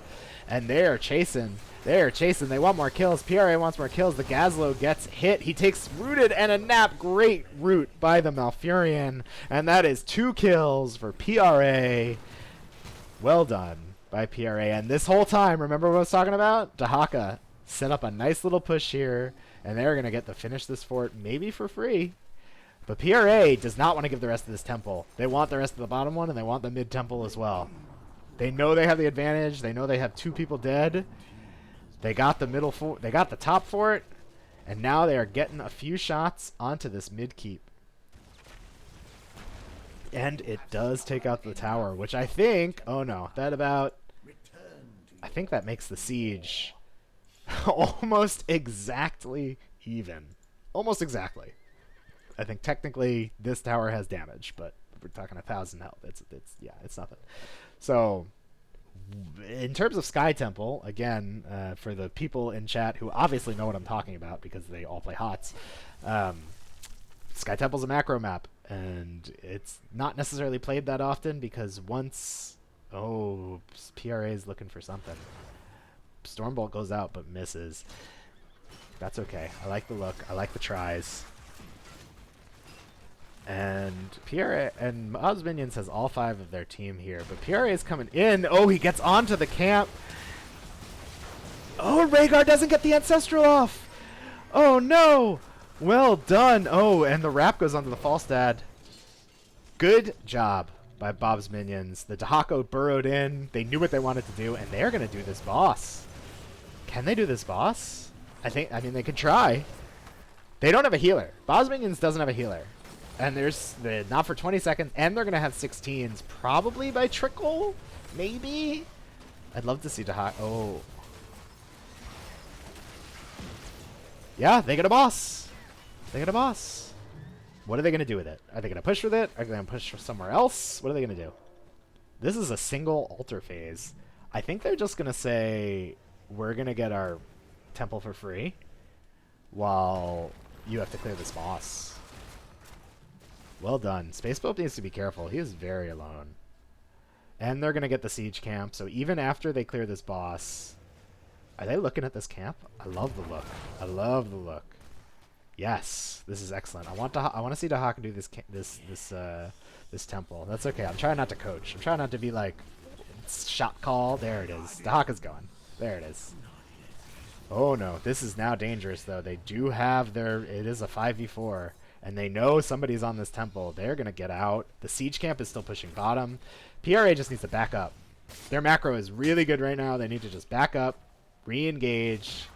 and they are chasing. They want more kills. PRA wants more kills. The Gazlo gets hit. He takes rooted and a nap. Great root by the Malfurion. And that is 2 kills for PRA. Well done by PRA. And this whole time, remember what I was talking about? Dahaka set up a nice little push here. And they're going to get to finish this fort maybe for free. But PRA does not want to give the rest of this temple. They want the rest of the bottom one, and they want the mid temple as well. They know they have the advantage. They know they have 2 people dead. They got the middle fort. They got the top fort, and now they are getting a few shots onto this mid keep. And it does take out the tower, which I think. Oh no, I think that makes the siege almost exactly even. Almost exactly. I think technically this tower has damage, but we're talking 1,000 health. It's nothing. So. In terms of Sky Temple, again, for the people in chat who obviously know what I'm talking about because they all play HOTS, Sky Temple's a macro map, and it's not necessarily played that often because once... Oh, PRA is looking for something. Stormbolt goes out but misses. That's okay. I like the look. I like the tries. And PRA and Bob's Minions has all 5 of their team here, but PRA is coming in. Oh, he gets onto the camp. Oh, Rhaegar doesn't get the Ancestral off! Oh, no! Well done! Oh, and the wrap goes onto the Falstad. Good job by Bob's minions. The Dahako burrowed in. They knew what they wanted to do, and they're going to do this boss. Can they do this boss? I mean, they could try. They don't have a healer. Bob's minions doesn't have a healer. And there's not for 20 seconds, and they're going to have 16s, probably by trickle, maybe? I'd love to see Dahako. Oh. Yeah, they get a boss. They get a boss. What are they going to do with it? Are they going to push with it? Are they going to push somewhere else? What are they going to do? This is a single altar phase. I think they're just going to say, we're going to get our temple for free while you have to clear this boss. Well done. Space Pope needs to be careful. He is very alone. And they're going to get the siege camp, so even after they clear this boss... Are they looking at this camp? I love the look. I love the look. Yes, this is excellent. I want to see Dahaka do this temple. That's okay. I'm trying not to coach. I'm trying not to be like shot call. There it is. Dahaka's going. There it is. Oh no, this is now dangerous though. They do have their. It is a 5v4, and they know somebody's on this temple. They're gonna get out. The siege camp is still pushing bottom. PRA just needs to back up. Their macro is really good right now. They need to just back up, re-engage.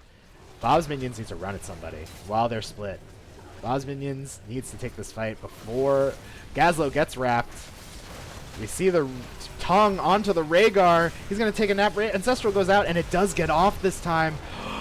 Bob's minions needs to run at somebody while they're split. Bob's minions needs to take this fight before Gazlo gets wrapped. We see the tongue onto the Rhaegar. He's going to take a nap. Ancestral goes out, and it does get off this time.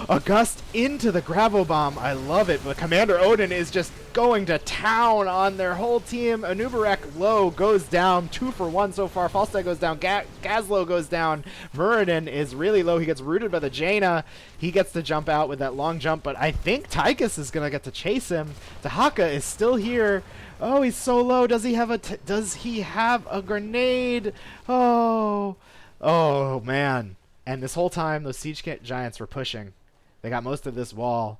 A gust into the Gravo Bomb. I love it. But Commander Odin is just going to town on their whole team. Anubarak low goes down. 2 for 1 so far. Falstad goes down. Gazlo goes down. Muradin is really low. He gets rooted by the Jaina. He gets to jump out with that long jump, but I think Tychus is going to get to chase him. Dahaka is still here. Oh, he's so low. Does he have a grenade? Oh man. And this whole time, those siege giants were pushing. They got most of this wall.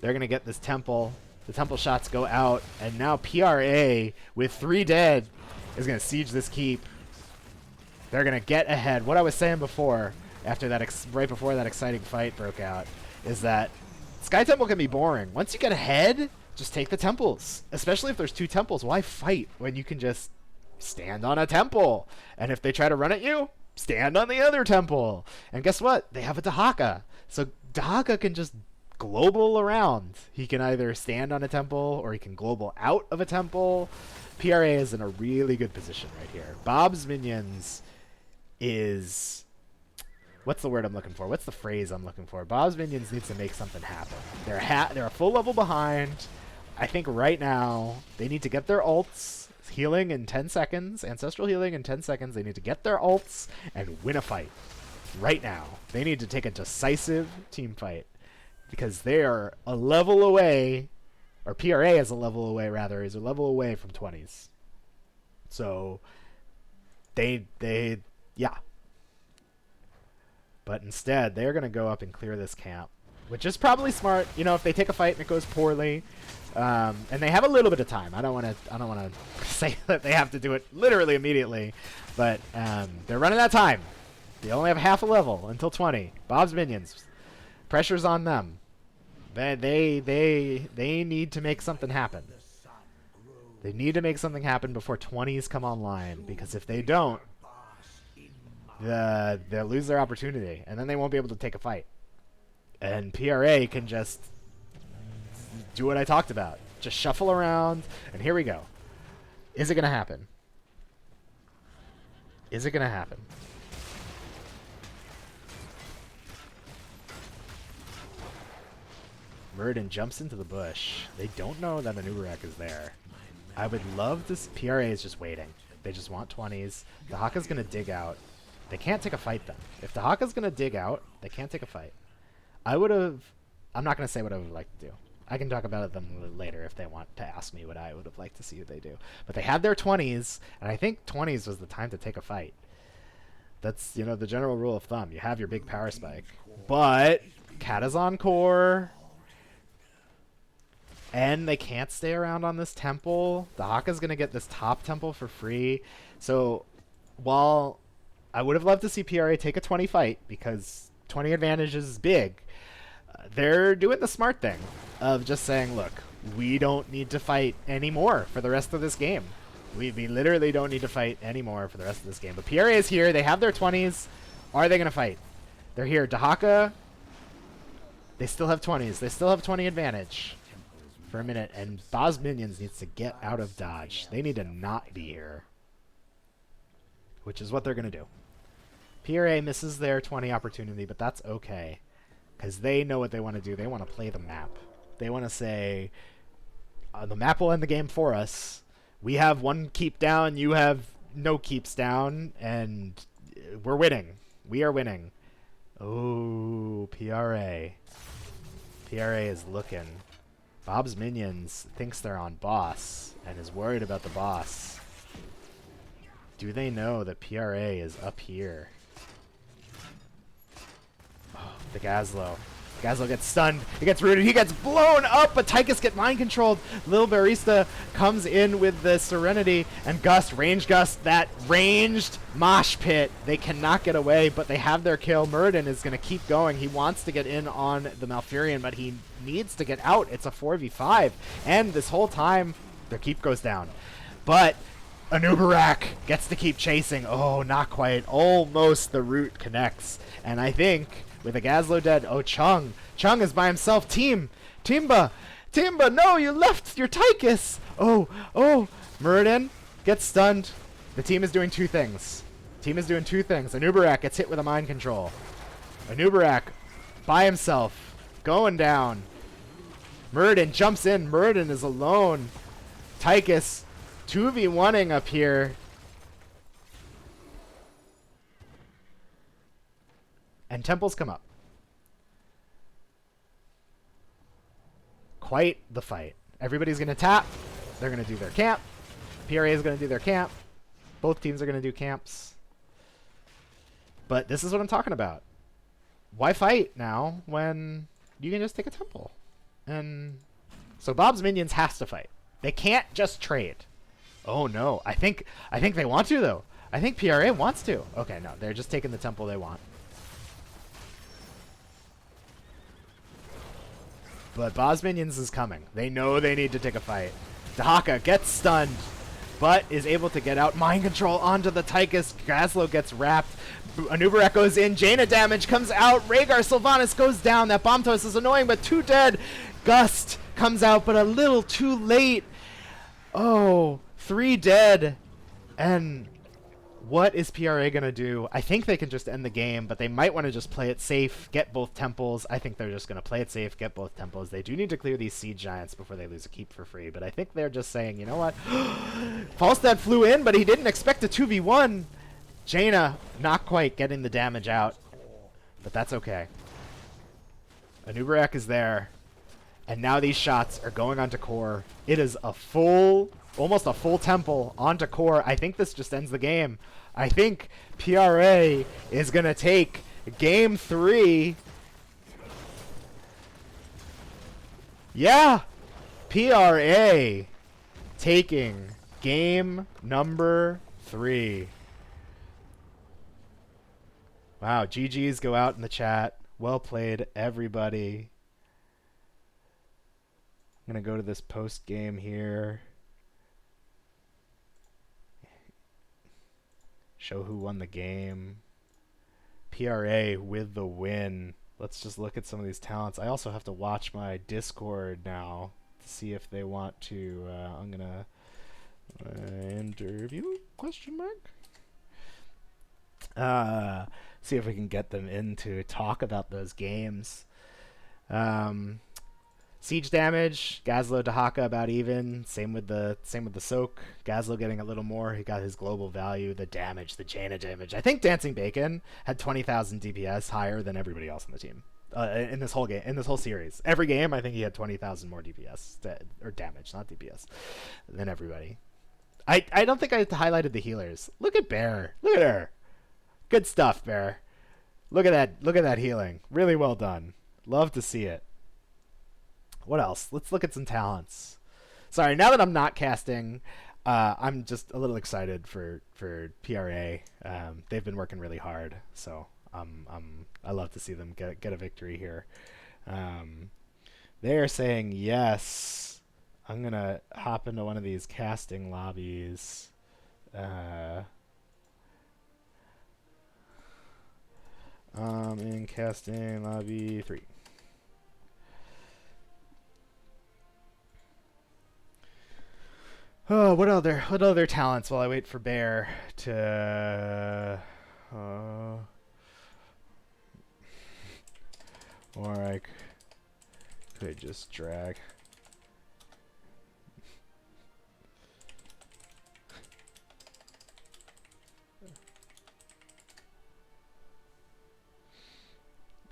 They're going to get this temple. The temple shots go out. And now PRA, with 3 dead, is going to siege this keep. They're going to get ahead. What I was saying before, after that, right before that exciting fight broke out, is that Sky Temple can be boring. Once you get ahead, just take the temples. Especially if there's 2 temples. Why fight when you can just stand on a temple? And if they try to run at you, stand on the other temple. And guess what? They have a Dahaka. So Dahaka can just global around. He can either stand on a temple or he can global out of a temple. PRA is in a really good position right here. Bob's minions is... What's the word I'm looking for? What's the phrase I'm looking for? Bob's minions needs to make something happen. They're a full level behind. I think right now they need to get their ults. Healing in 10 seconds. Ancestral healing in 10 seconds. They need to get their ults and win a fight. Right now. They need to take a decisive team fight. Because they are a level away, or PRA is a level away, rather, is a level away from 20s. So, yeah. But instead, they're going to go up and clear this camp. Which is probably smart. You know, if they take a fight and it goes poorly, and they have a little bit of time. I don't want to say that they have to do it literally immediately, but they're running out of time. They only have half a level until 20. Bob's minions, pressure's on them. They need to make something happen. They need to make something happen before 20s come online, because if they don't, they'll lose their opportunity, and then they won't be able to take a fight. And PRA can just do what I talked about. Just shuffle around, and here we go. Is it going to happen? Is it going to happen? Muradin jumps into the bush. They don't know that Anubarak is there. I would love this. PRA is just waiting. They just want 20s. Dahaka's going to dig out. They can't take a fight then. If Dahaka's going to dig out, they can't take a fight. I'm not going to say what I would like to do. I can talk about them later if they want to ask me what I would have liked to see what they do. But they had their 20s, and I think 20s was the time to take a fight. That's, you know, the general rule of thumb. You have your big power spike. But Katazon core, and they can't stay around on this temple. Dahaka's going to get this top temple for free. So while I would have loved to see PRA take a 20 fight, because 20 advantage is big. They're doing the smart thing of just saying, look, we don't need to fight anymore for the rest of this game. We literally don't need to fight anymore for the rest of this game. But PRA is here. They have their 20s. Are they going to fight? They're here. Dahaka, they still have 20s. They still have 20 advantage for a minute. And Boz Minions needs to get out of dodge. They need to not be here, which is what they're going to do. PRA misses their 20 opportunity, but that's okay because they know what they want to do. They want to play the map. They want to say, the map will end the game for us. We have one keep down, you have no keeps down, and we're winning. We are winning. Oh, PRA. PRA is looking. Bob's Minions thinks they're on boss and is worried about the boss. Do they know that PRA is up here? Oh, the Gazlo. Gazlo gets stunned. He gets rooted. He gets blown up, but Tychus get mind controlled. Lil Barista comes in with the Serenity, and Gust, range Gust, that ranged mosh pit. They cannot get away, but they have their kill. Muradin is going to keep going. He wants to get in on the Malfurion, but he needs to get out. It's a 4v5, and this whole time, their keep goes down. But Anubarak gets to keep chasing. Oh, not quite. Almost the root connects, and I think with a Gazlo dead, oh, Chung is by himself. Timba, no, you left your Tychus. Oh, Muradin gets stunned. The team is doing two things. Anubarak gets hit with a mind control. Anubarak by himself, going down. Muradin jumps in. Muradin is alone. Tychus 2v1ing up here. And temples come up. Quite the fight. Everybody's going to tap. They're going to do their camp. PRA is going to do their camp. Both teams are going to do camps. But this is what I'm talking about. Why fight now when you can just take a temple? And so Bob's Minions has to fight. They can't just trade. Oh no. I think they want to though. I think PRA wants to. Okay, no. They're just taking the temple they want. But Boz Minions is coming. They know they need to take a fight. Dahaka gets stunned, but is able to get out. Mind control onto the Tychus. Gazlo gets wrapped. Anubarak goes in. Jaina damage comes out. Rhaegar Sylvanas goes down. That bomb toss is annoying, but 2 dead. Gust comes out, but a little too late. Oh, 3 dead. And what is PRA going to do? I think they can just end the game, but they might want to just play it safe, get both temples. I think they're just going to play it safe, get both temples. They do need to clear these Siege Giants before they lose a keep for free, but I think they're just saying, you know what? Falstad flew in, but he didn't expect a 2v1. Jaina not quite getting the damage out, but that's okay. Anubarak is there, and now these shots are going onto core. It is a full... almost a full temple onto core. I think this just ends the game. I think PRA is going to take game 3. Yeah. PRA taking game number 3. Wow. GGs go out in the chat. Well played, everybody. I'm going to go to this post game here. Show who won the game. PRA with the win. Let's just look at some of these talents. I also have to watch my Discord now to see if they want to. I'm gonna interview ? See if we can get them in to talk about those games. Siege damage, Gazlo Dahaka about even. Same with the soak. Gazlo getting a little more. He got his global value. The damage, the Jaina damage. I think Dancing Bacon had 20,000 DPS higher than everybody else on the team in this whole game, in this whole series. Every game, I think he had 20,000 more DPS or damage, not DPS, than everybody. I don't think I highlighted the healers. Look at Bear. Look at her. Good stuff, Bear. Look at that. Look at that healing. Really well done. Love to see it. What else? Let's look at some talents. Sorry, now that I'm not casting, I'm just a little excited for PRA. They've been working really hard, so I love to see them get a victory here. Um, they are saying yes. I'm gonna hop into one of these casting lobbies. Uh, in casting lobby 3. Oh, what other talents while I wait for Bear to or I could just drag.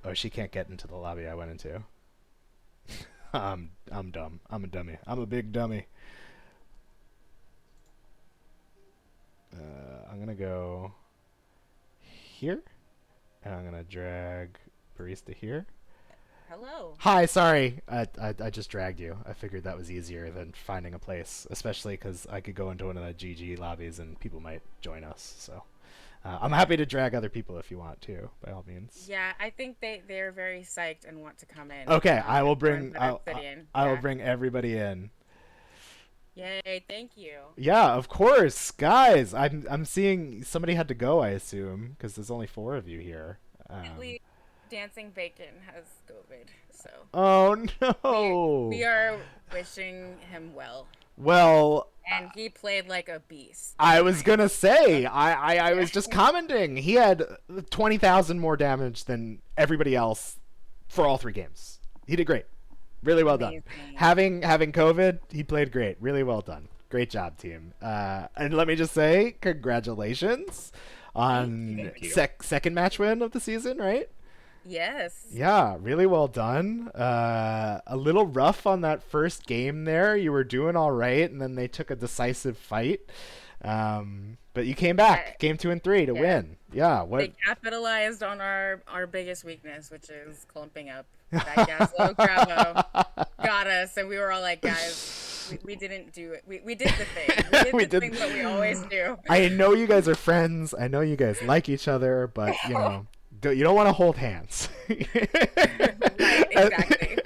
Oh, she can't get into the lobby I went into. I'm dumb. I'm a dummy. I'm a big dummy. I'm gonna go here, and I'm gonna drag Barista here.
Hello.
Hi, sorry. I just dragged you. I figured that was easier than finding a place, especially because I could go into one of the GG lobbies and people might join us. So I'm happy to drag other people if you want to, by all means.
Yeah, I think they're very psyched and want to come in.
Okay, I will
The ones
bring
that are sitting.
I will
Yeah.
bring everybody in.
Yay, thank you.
Yeah, of course, guys. I'm seeing somebody had to go. I assume because there's only 4 of you here. Um,
Apparently, Dancing Bacon has COVID, so
oh
we
no.
we are wishing him well.
Well,
And he played like a beast
I was
tonight.
gonna say, I
Yeah.
was just commenting. He had 20,000 more damage than everybody else for all 3 games. He did great. Really well done.
Amazing.
Having COVID, he played great. Really well done. Great job, team. And let me just say, congratulations on
Thank you.
second match win of the season, right?
Yes.
Yeah, really well done. A little rough on that first game there. You were doing all right, and then they took a decisive fight. But you came back,
I,
game 2 and 3 to
yeah.
win. Yeah. What?
They capitalized on our biggest weakness, which is clumping up. That Gazlo Grabo got us, and we were all like, guys, we didn't do it. We did the thing. We did
we
the
did.
thing that we always do.
I know you guys are friends. I know you guys like each other, but you don't want to hold hands.
Right, exactly.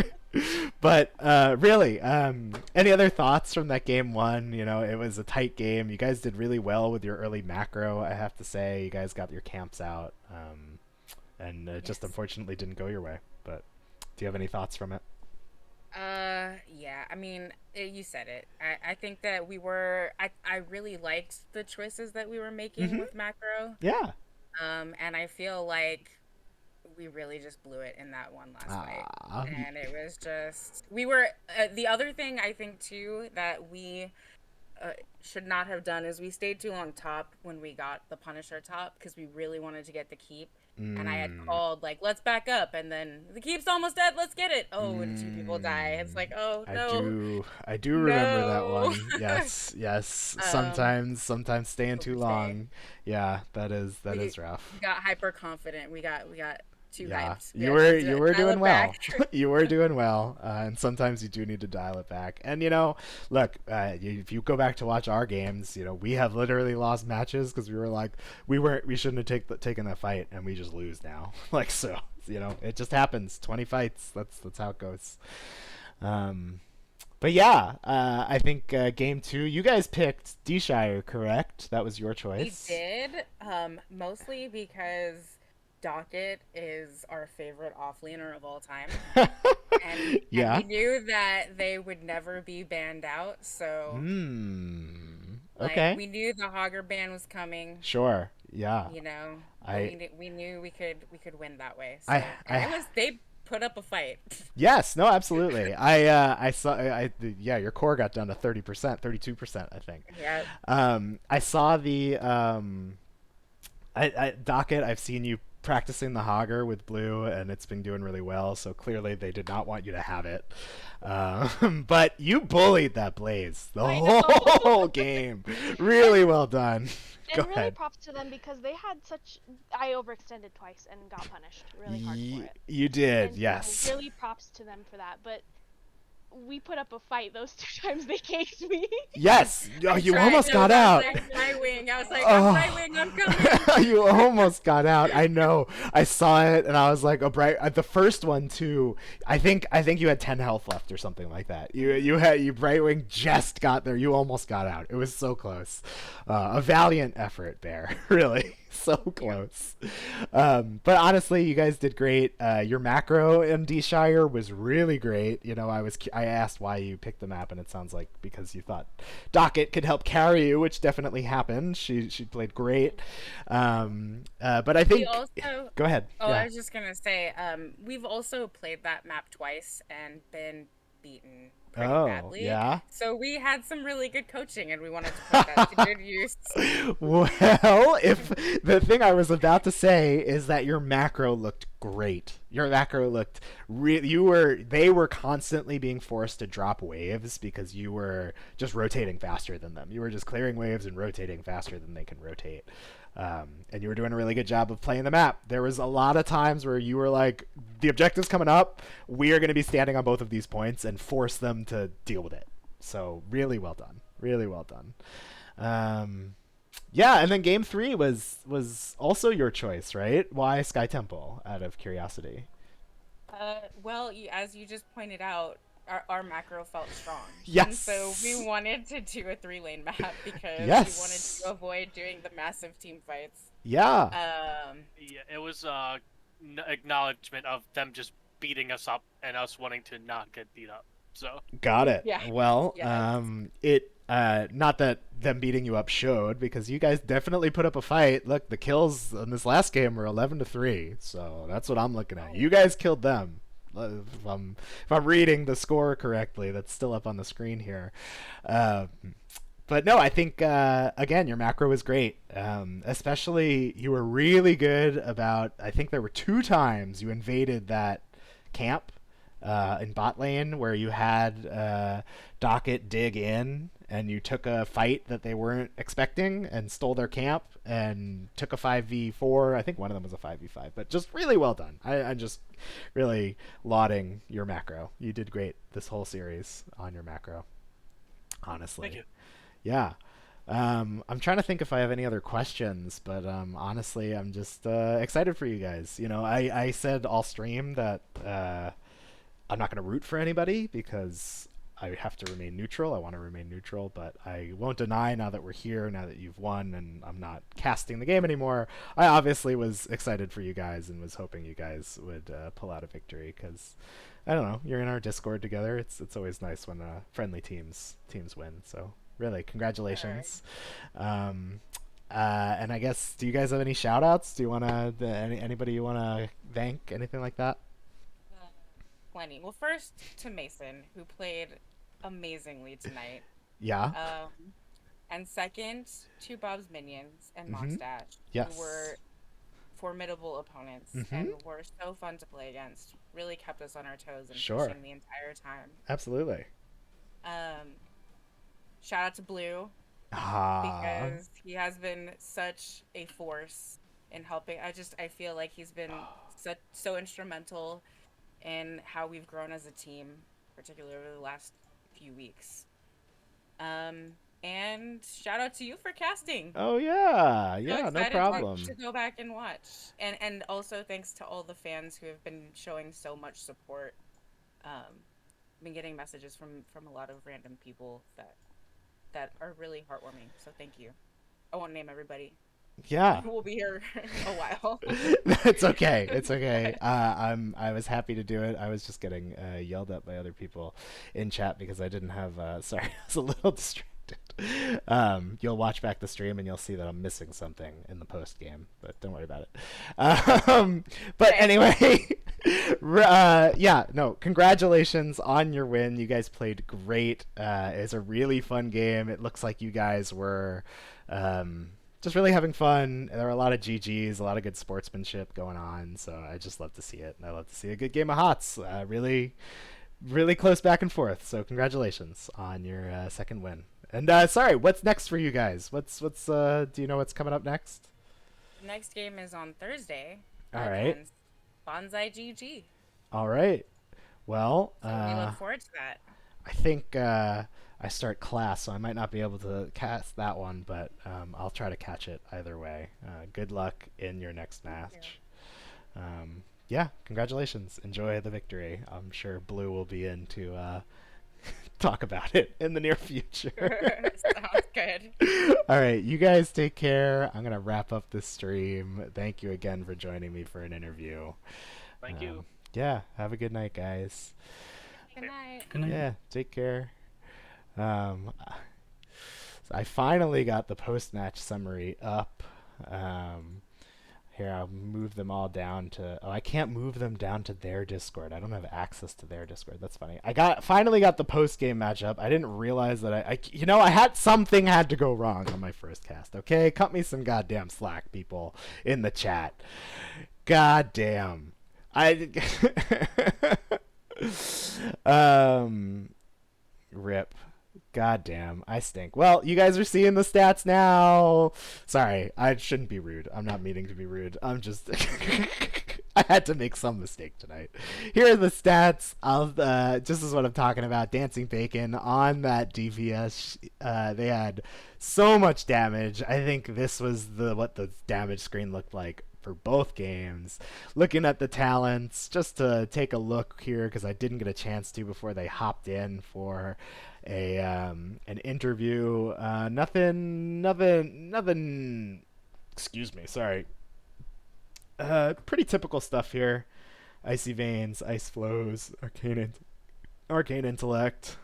But really, any other thoughts from that game one? It was a tight game. You guys did really well with your early macro, I have to say. You guys got your camps out, and it just
Yes.
unfortunately didn't go your way. But do you have any thoughts from it?
Yeah. I mean, you said it. I think that I really liked the choices that we were making
Mm-hmm.
with macro.
Yeah.
And I feel like we really just blew it in that one last fight.
Ah.
And it was just the other thing I think too that we should not have done is we stayed too long top when we got the Punisher top because we really wanted to get the keep. And I had
Mm,
called like, let's back up, and then the keep's almost dead. Let's get it. Oh, and 2 people die. It's
mm.
like, oh
I
no,
do I do remember that
no.
one. Yes, yes.
um,
Sometimes staying too
Overstayed.
long. Yeah, that
We
is rough.
got hyper confident. We got too
Yeah,
hyped. We
you
had
were
to
you were
dial
doing
it
well.
back.
You were doing well, and sometimes you do need to dial it back. And look, if you go back to watch our games, we have literally lost matches because we were like, we shouldn't have taken that fight, and we just lose now. Like so, it just happens. 20 fights. That's how it goes. Um, but yeah, I think game 2, you guys picked D-Shire, correct? That was your
We
choice.
did, mostly because Docket is our favorite offlaner of all time, and
Yeah.
we knew that they would never be banned out. So,
Hmm.
like,
Okay.
we knew the Hogger ban was coming,
Sure. Yeah.
but
I
we knew we could win that way.
I
So, and
I
it was they put up a fight.
yes, no, absolutely. I saw yeah, your core got down to 30%, 32%, I think.
Yeah,
I saw the I Docket, I've seen you practicing the Hogger with Blue, and it's been doing really well. So clearly, they did not want you to have it. But you bullied that Blaze the
I know.
whole game. Really well done. Go
And really
ahead.
props to them because they had such. I overextended twice and got punished really hard for it.
You did,
And
yes.
really props to them for that. But we put up a fight those 2 times they caged me.
Yes. Oh,
I
you
tried.
almost
I was
got out.
like, right wing. I was like, I'm right
Oh,
wing. I'm coming.
you almost got out. I know. I saw it, and I was like, "Oh, bright!" The first one too. I think you had 10 health left or something like that. You Brightwing just got there. You almost got out. It was so close. A valiant effort, Bear. Really, so close. But honestly, you guys did great. Your macro MD Shire was really great. I asked why you picked the map, and it sounds like because you thought Docket could help carry you, which definitely happened. She played great. But I
We
think
also.
go ahead.
Oh, I
Yeah.
was just gonna say, we've also played that map twice and been beaten pretty
Oh,
badly.
yeah.
So we had some really good coaching, and we wanted to put that to good use.
Well, if the thing I was about to say is that your macro looked great. Your macro looked they were constantly being forced to drop waves because you were just rotating faster than them. You were just clearing waves and rotating faster than they can rotate. And you were doing a really good job of playing the map. There was a lot of times where you were like, the objective's coming up. We are going to be standing on both of these points and force them to deal with it. So really well done. Really well done. Yeah, and then game 3 was also your choice, right? Why Sky Temple, out of curiosity?
Well, as you just pointed out, our macro felt strong. And so we
Yes.
wanted to do a 3-lane map because we wanted
Yes.
to avoid doing the massive team fights.
Yeah.
Yeah, it was acknowledgement of them just beating us up and us wanting to not get beat up. So
Got it.
Yeah.
Well,
Yes.
it not that them beating you up showed because you guys definitely put up a fight. Look, the kills in this last game were 11-3, so that's what I'm looking at. You guys killed them. If I'm reading the score correctly, that's still up on the screen here. Um, but no, I think again your macro was great. Especially you were really good about. I think there were 2 times you invaded that camp in bot lane where you had Docket dig in and you took a fight that they weren't expecting and stole their camp and took a 5v4. I think one of them was a 5v5, but just really well done. I'm just really lauding your macro. You did great this whole series on your macro, honestly.
thank you.
Yeah. I'm trying to think if I have any other questions, but honestly, I'm just excited for you guys. I said all stream that I'm not going to root for anybody because I have to remain neutral. I want to remain neutral, but I won't deny now that we're here, now that you've won, and I'm not casting the game anymore. I obviously was excited for you guys and was hoping you guys would pull out a victory because I don't know. You're in our Discord together. It's always nice when friendly teams win. So really, congratulations. And I guess, do you guys have any shout outs? Do you want to, anybody you want to thank, anything like that?
Plenty. Well, first to Mason, who played amazingly tonight.
Yeah.
And second to Bob's Minions and Mockstache,
Yes.
who were formidable opponents and were so fun to play against. Really kept us on our toes and
Sure.
pushing the entire time.
Absolutely.
Shout out to Blue because he has been such a force in helping. I feel like he's been so instrumental in how we've grown as a team, particularly over the last few weeks. And shout out to you for casting.
Oh yeah,
So
yeah, no
excited
problem.
to go back and watch. And also thanks to all the fans who have been showing so much support. Been getting messages from a lot of random people that are really heartwarming. So thank you. I won't name everybody.
Yeah.
We'll be here a while.
It's okay. It's okay. I was happy to do it. I was just getting yelled at by other people in chat because I didn't have. Sorry, I was a little distracted. You'll watch back the stream and you'll see that I'm missing something in the post game, but don't worry about it. But anyway, yeah, no, congratulations on your win. You guys played great. It's a really fun game. It looks like you guys were. Just really having fun. There were a lot of GGs, a lot of good sportsmanship going on. So I just love to see it. And I love to see a good game of HOTS. Really, really close back and forth. So congratulations on your second win. And sorry, what's next for you guys? What's do you know what's coming up next?
The next game is on Thursday.
All right.
Against Bonsai GG.
All right. Well,
So we look forward to that.
I think I start class, so I might not be able to cast that one, but I'll try to catch it either way. Good luck in your next match. Yeah, congratulations. Enjoy the victory. I'm sure Blue will be in to talk about it in the near future.
Sounds good.
All right, you guys take care. I'm going to wrap up this stream. Thank you again for joining me for an interview.
Thank you.
Yeah, have a good night, guys.
Good night.
Good night.
Yeah, take care. I finally got the post-match summary up. Here, I'll move them all down to... Oh, I can't move them down to their Discord. I don't have access to their Discord. That's funny. Finally got the post-game matchup. I didn't realize that something had to go wrong on my first cast, okay? Cut me some goddamn slack, people in the chat. Goddamn. Rip. Goddamn, I stink. Well, you guys are seeing the stats now. Sorry, I shouldn't be rude. I'm not meaning to be rude. I'm just... I had to make some mistake tonight. Here are the stats. This is what I'm talking about. Dancing Bacon on that DPS. They had so much damage. I think this was what the damage screen looked like for both games. Looking at the talents, just to take a look here, because I didn't get a chance to before they hopped in for an interview. Nothing. Excuse me. Sorry. Pretty typical stuff here. Icy Veins, Ice Flows, Arcane Intellect.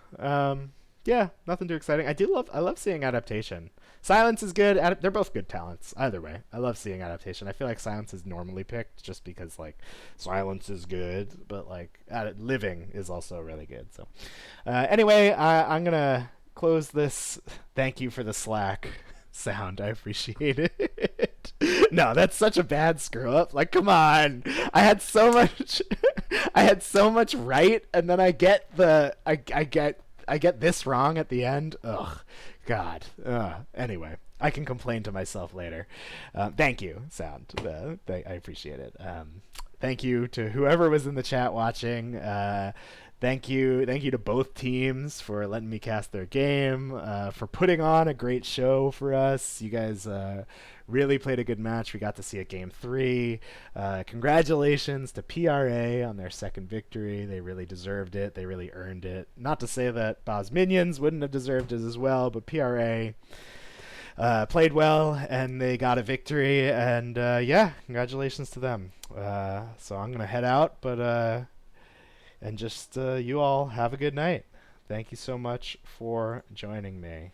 Yeah, nothing too exciting. I love seeing Adaptation. Silence is good. They're both good talents. Either way, I love seeing Adaptation. I feel like Silence is normally picked just because like Silence is good, but like Living is also really good. So anyway, I'm gonna close this. Thank you for the Slack sound. I appreciate it. No, that's such a bad screw up. Like, come on. I had so much right, and then I get this wrong at the end. Ugh, God. Anyway, I can complain to myself later. Thank you, sound. I appreciate it. Thank you to whoever was in the chat watching. Thank you to both teams for letting me cast their game, for putting on a great show for us. You guys really played a good match. We got to see a game 3. Congratulations to PRA on their second victory. They really deserved it. They really earned it. Not to say that Boz Minions wouldn't have deserved it as well, but PRA played well, and they got a victory. And yeah, congratulations to them. So I'm going to head out, but... and just you all have a good night. Thank you so much for joining me.